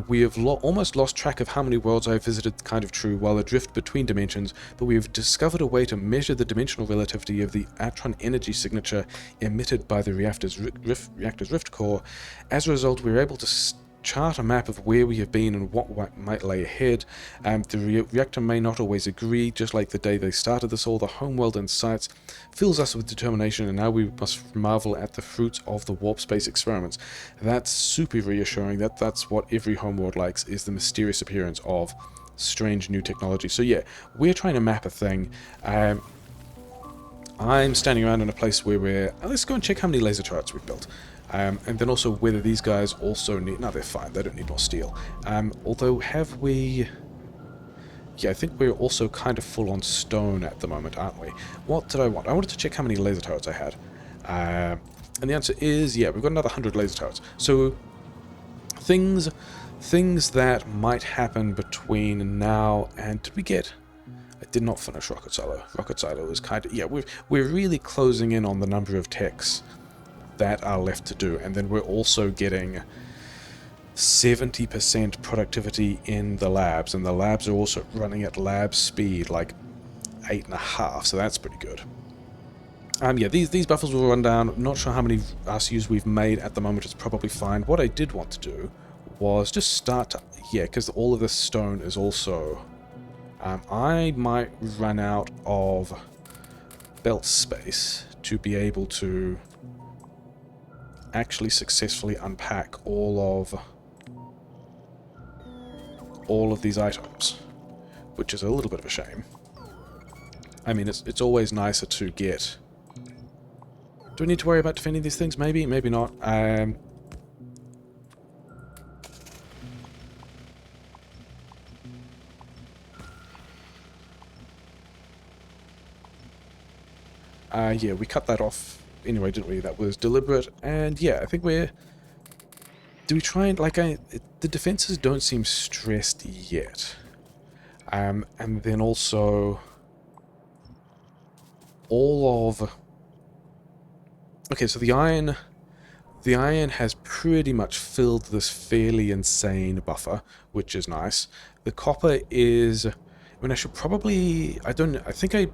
We have almost lost track of how many worlds I've visited, kind of true, while adrift between dimensions, but we have discovered a way to measure the dimensional relativity of the Atron energy signature emitted by the reactor's rift core. As a result, we're able to chart a map of where we have been and what might lay ahead. The reactor may not always agree, just like the day they started this all. The homeworld in sights fills us with determination, and now we must marvel at the fruits of the warp space experiments. That's super reassuring. That's what every homeworld likes, is the mysterious appearance of strange new technology. So yeah, we're trying to map a thing. I'm standing around in a place where let's go and check how many laser turrets we've built. And then also whether these guys also need... No, they're fine. They don't need more steel. Although, have we... Yeah, I think we're also kind of full on stone at the moment, aren't we? What did I want? I wanted to check how many laser turrets I had. And the answer is, yeah, we've got another 100 laser turrets. So, things that might happen between now and... Did we get... I did not finish Rocket Silo. Rocket Silo is kind of... Yeah, we're really closing in on the number of techs that are left to do. And then we're also getting 70% productivity in the labs. And the labs are also running at lab speed, like 8.5. So that's pretty good. Yeah, these buffers will run down. Not sure how many RCUs we've made at the moment. It's probably fine. What I did want to do was just start to... Yeah, because all of this stone is also... I might run out of belt space to be able to actually successfully unpack all of these items, which is a little bit of a shame. I mean, it's always nicer to get... Do we need to worry about defending these things? Maybe, maybe not. Yeah, we cut that off anyway, didn't we? That was deliberate, and yeah, I think we're... Do we try and, like, the defenses don't seem stressed yet. And then also... all of... Okay, so the iron has pretty much filled this fairly insane buffer, which is nice. The copper is... I mean, I should probably... I think I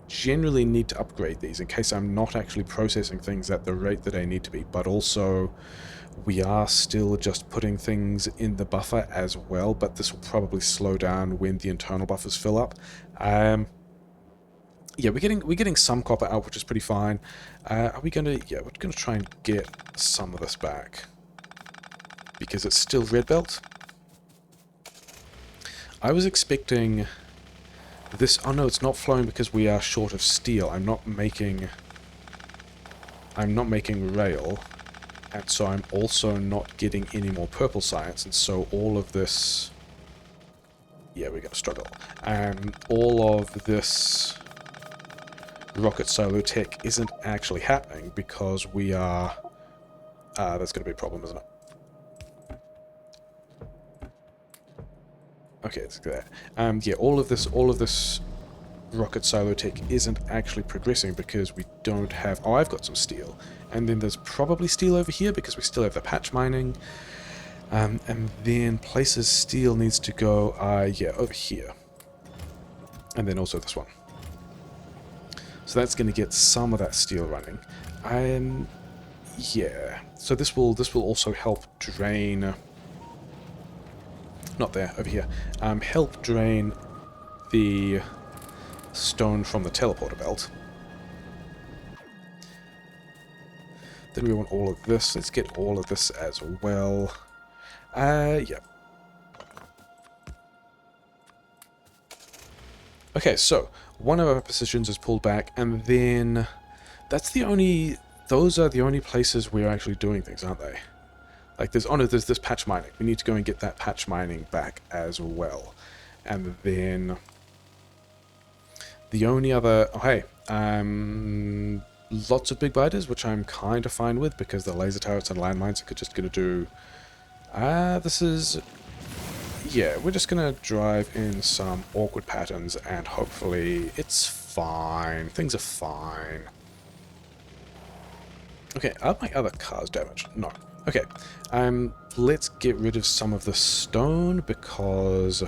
generally need to upgrade these in case I'm not actually processing things at the rate that I need to be, but also we are still just putting things in the buffer as well, but this will probably slow down when the internal buffers fill up. Yeah, we're getting some copper out, which is pretty fine. Are we gonna... Yeah, we're gonna try and get some of this back because it's still red belt. I was expecting this... Oh no, it's not flowing because we are short of steel. I'm not making rail, and so I'm also not getting any more purple science, and so all of this... Yeah, we're gonna struggle. All of this rocket solo tech isn't actually happening because we are... that's gonna be a problem, isn't it? Okay, it's there. Yeah, all of this rocket silo tech isn't actually progressing because we don't have... Oh, I've got some steel. And then there's probably steel over here because we still have the patch mining. And then places steel needs to go, yeah, over here. And then also this one. So that's going to get some of that steel running. Yeah. So this will also help drain... Not there, over here. Help drain the stone from the teleporter belt. Then we want all of this. Let's get all of this as well. Yeah. Okay, so one of our positions is pulled back, and then that's the only... Those are the only places we're actually doing things, aren't they? Like, there's this patch mining. We need to go and get that patch mining back as well. And then the only other... Oh, hey. Lots of big biters, which I'm kind of fine with, because the laser turrets and landmines are just going to do... this is... Yeah, we're just going to drive in some awkward patterns, and hopefully it's fine. Things are fine. Okay, are my other cars damaged? No. Okay, let's get rid of some of the stone, because...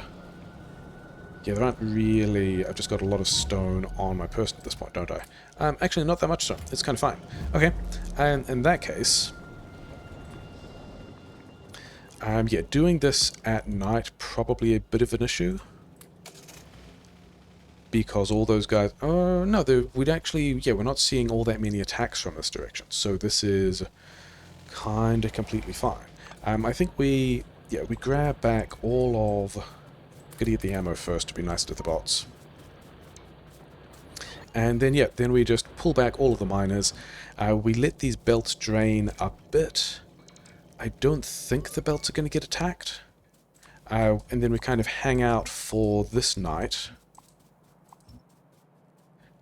Yeah, there aren't really... I've just got a lot of stone on my person at this point, don't I? Actually, not that much stone. It's kind of fine. Okay, and in that case... yeah, doing this at night, probably a bit of an issue. Because all those guys... Oh, no, we'd actually... Yeah, we're not seeing all that many attacks from this direction, so this is kind of completely fine. I think we grab back all of... Gotta get the ammo first to be nice to the bots. And then, yeah, then we just pull back all of the miners. We let these belts drain a bit. I don't think the belts are going to get attacked. And then we kind of hang out for this night.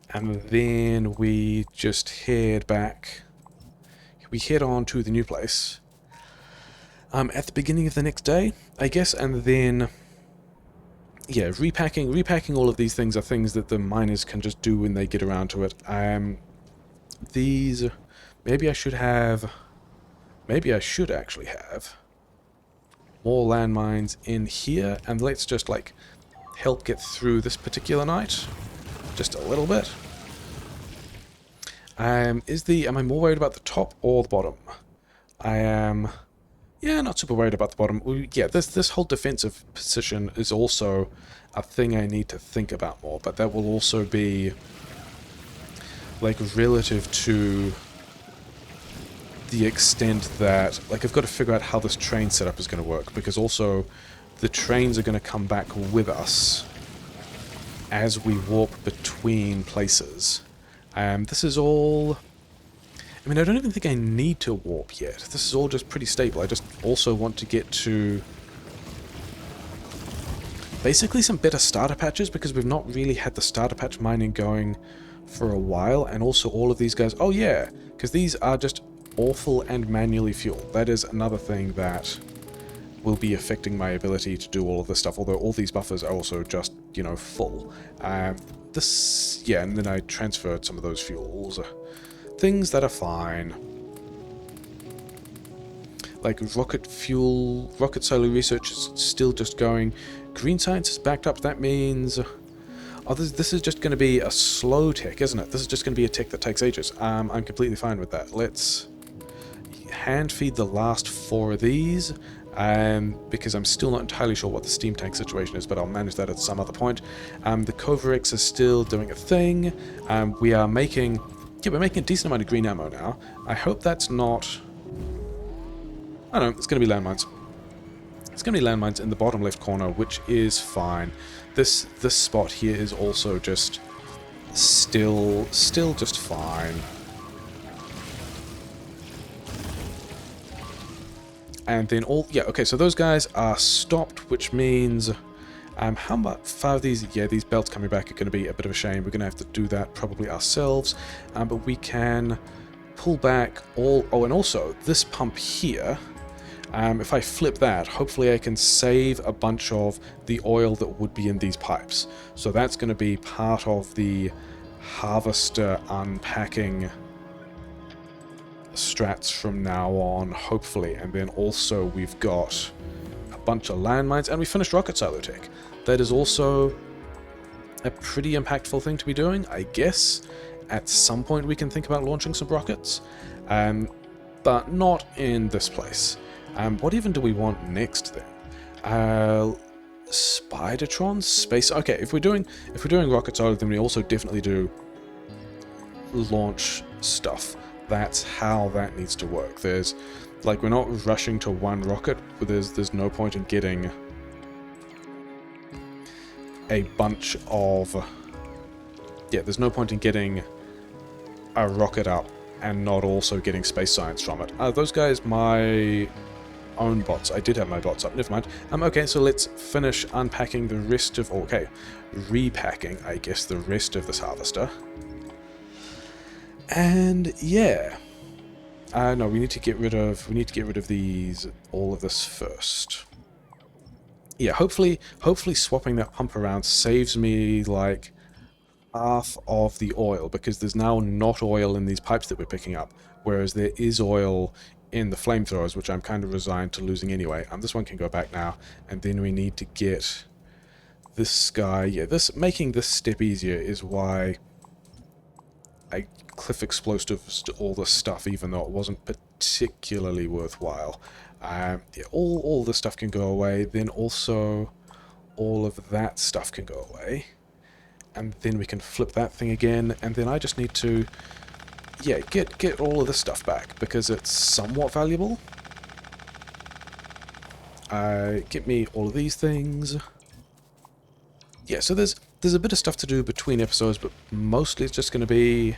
And then we just head back. We head on to the new place. At the beginning of the next day, I guess, and then... yeah, repacking all of these things are things that the miners can just do when they get around to it. These, maybe I should actually have more landmines in here, and let's just, like, help get through this particular night. Just a little bit. Am I more worried about the top or the bottom? I am, yeah, not super worried about the bottom. Yeah, this whole defensive position is also a thing I need to think about more, but that will also be, like, relative to the extent that, like, I've got to figure out how this train setup is going to work, because also the trains are going to come back with us as we warp between places. This is all... I mean, I don't even think I need to warp yet. This is all just pretty stable. I just also want to get to basically some better starter patches, because we've not really had the starter patch mining going for a while, and also all of these guys... Oh yeah, because these are just awful and manually fueled. That is another thing that will be affecting my ability to do all of this stuff, although all these buffers are also just, you know, full. Yeah, and then I transferred some of those fuels. Things that are fine. Like rocket fuel, rocket solar research is still just going. Green science is backed up, that means... Oh, this is just going to be a slow tech, isn't it? This is just going to be a tech that takes ages. I'm completely fine with that. Let's hand feed the last 4 of these, because I'm still not entirely sure what the steam tank situation is, but I'll manage that at some other point. The Covarex is still doing a thing. We are making... Yeah, we're making a decent amount of green ammo now. I hope that's not... I don't know, it's going to be landmines. It's going to be landmines in the bottom left corner, which is fine. This spot here is also just still just fine. And then all... Yeah, okay, so those guys are stopped, which means... how much... 5 of these... Yeah, these belts coming back are going to be a bit of a shame. We're going to have to do that probably ourselves. But we can pull back all... Oh, and also, this pump here... if I flip that, hopefully I can save a bunch of the oil that would be in these pipes. So that's going to be part of the harvester unpacking strats from now on, hopefully. And then also we've got a bunch of landmines, and we finished rocket silo tech. That is also a pretty impactful thing to be doing, I guess. At some point we can think about launching some rockets, but not in this place. What even do we want next then? Spidertron? Space... Okay, if we're doing rocket silo, then we also definitely do launch stuff. That's how that needs to work. There's... Like, we're not rushing to one rocket, but there's no point in getting a bunch of... Yeah, there's no point in getting a rocket up and not also getting space science from it. Those guys, my own bots. I did have my bots up, never mind. Okay, so let's finish unpacking the rest of... Okay, repacking, I guess, the rest of this harvester. And, yeah. No, we need to get rid of these, all of this first. Yeah, hopefully swapping that pump around saves me, like, half of the oil, because there's now not oil in these pipes that we're picking up, whereas there is oil in the flamethrowers, which I'm kind of resigned to losing anyway. This one can go back now, and then we need to get this guy... Yeah, making this step easier is why I cliff explosives to all this stuff, even though it wasn't particularly worthwhile. Yeah, all this stuff can go away, then also all of that stuff can go away. And then we can flip that thing again, and then I just need to, yeah, get all of this stuff back, because it's somewhat valuable. Get me all of these things. Yeah, so there's a bit of stuff to do between episodes, but mostly it's just going to be,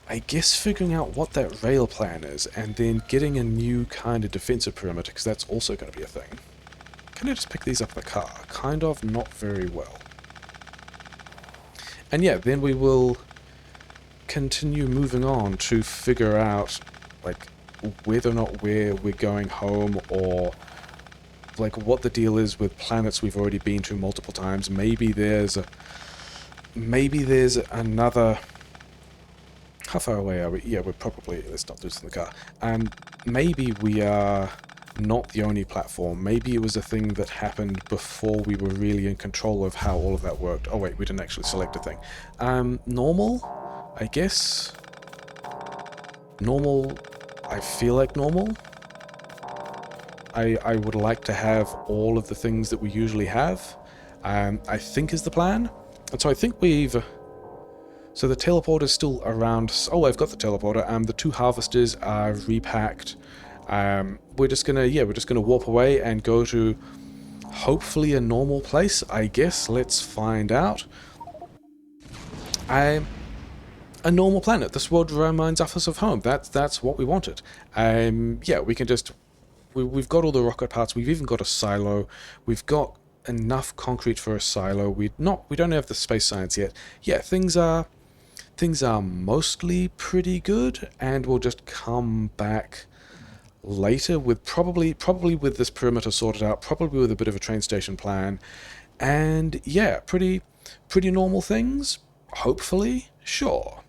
I guess, figuring out what that rail plan is, and then getting a new kind of defensive perimeter, because that's also going to be a thing. Can I just pick these up in the car? Kind of, not very well. And yeah, then we will continue moving on to figure out, like, whether or not we're going home, or like what the deal is with planets we've already been to multiple times. Maybe there's another. How far away are we? Yeah, we're probably... Let's not lose in the car. Maybe we are not the only platform. Maybe it was a thing that happened before we were really in control of how all of that worked. Oh wait, we didn't actually select a thing. Normal? I guess? Normal... I feel like normal? I would like to have all of the things that we usually have. I think is the plan. And so I think we've... So the teleporter's still around. Oh, I've got the teleporter. The 2 harvesters are repacked. We're just gonna warp away and go to hopefully a normal place, I guess. Let's find out. A normal planet. This world reminds us of home. That's what we wanted. Yeah, we can just... We've got all the rocket parts. We've even got a silo. We've got enough concrete for a silo. We don't have the space science yet. Yeah, things are mostly pretty good, and we'll just come back later with probably with this perimeter sorted out, probably with a bit of a train station plan, and yeah, pretty normal things, hopefully, sure.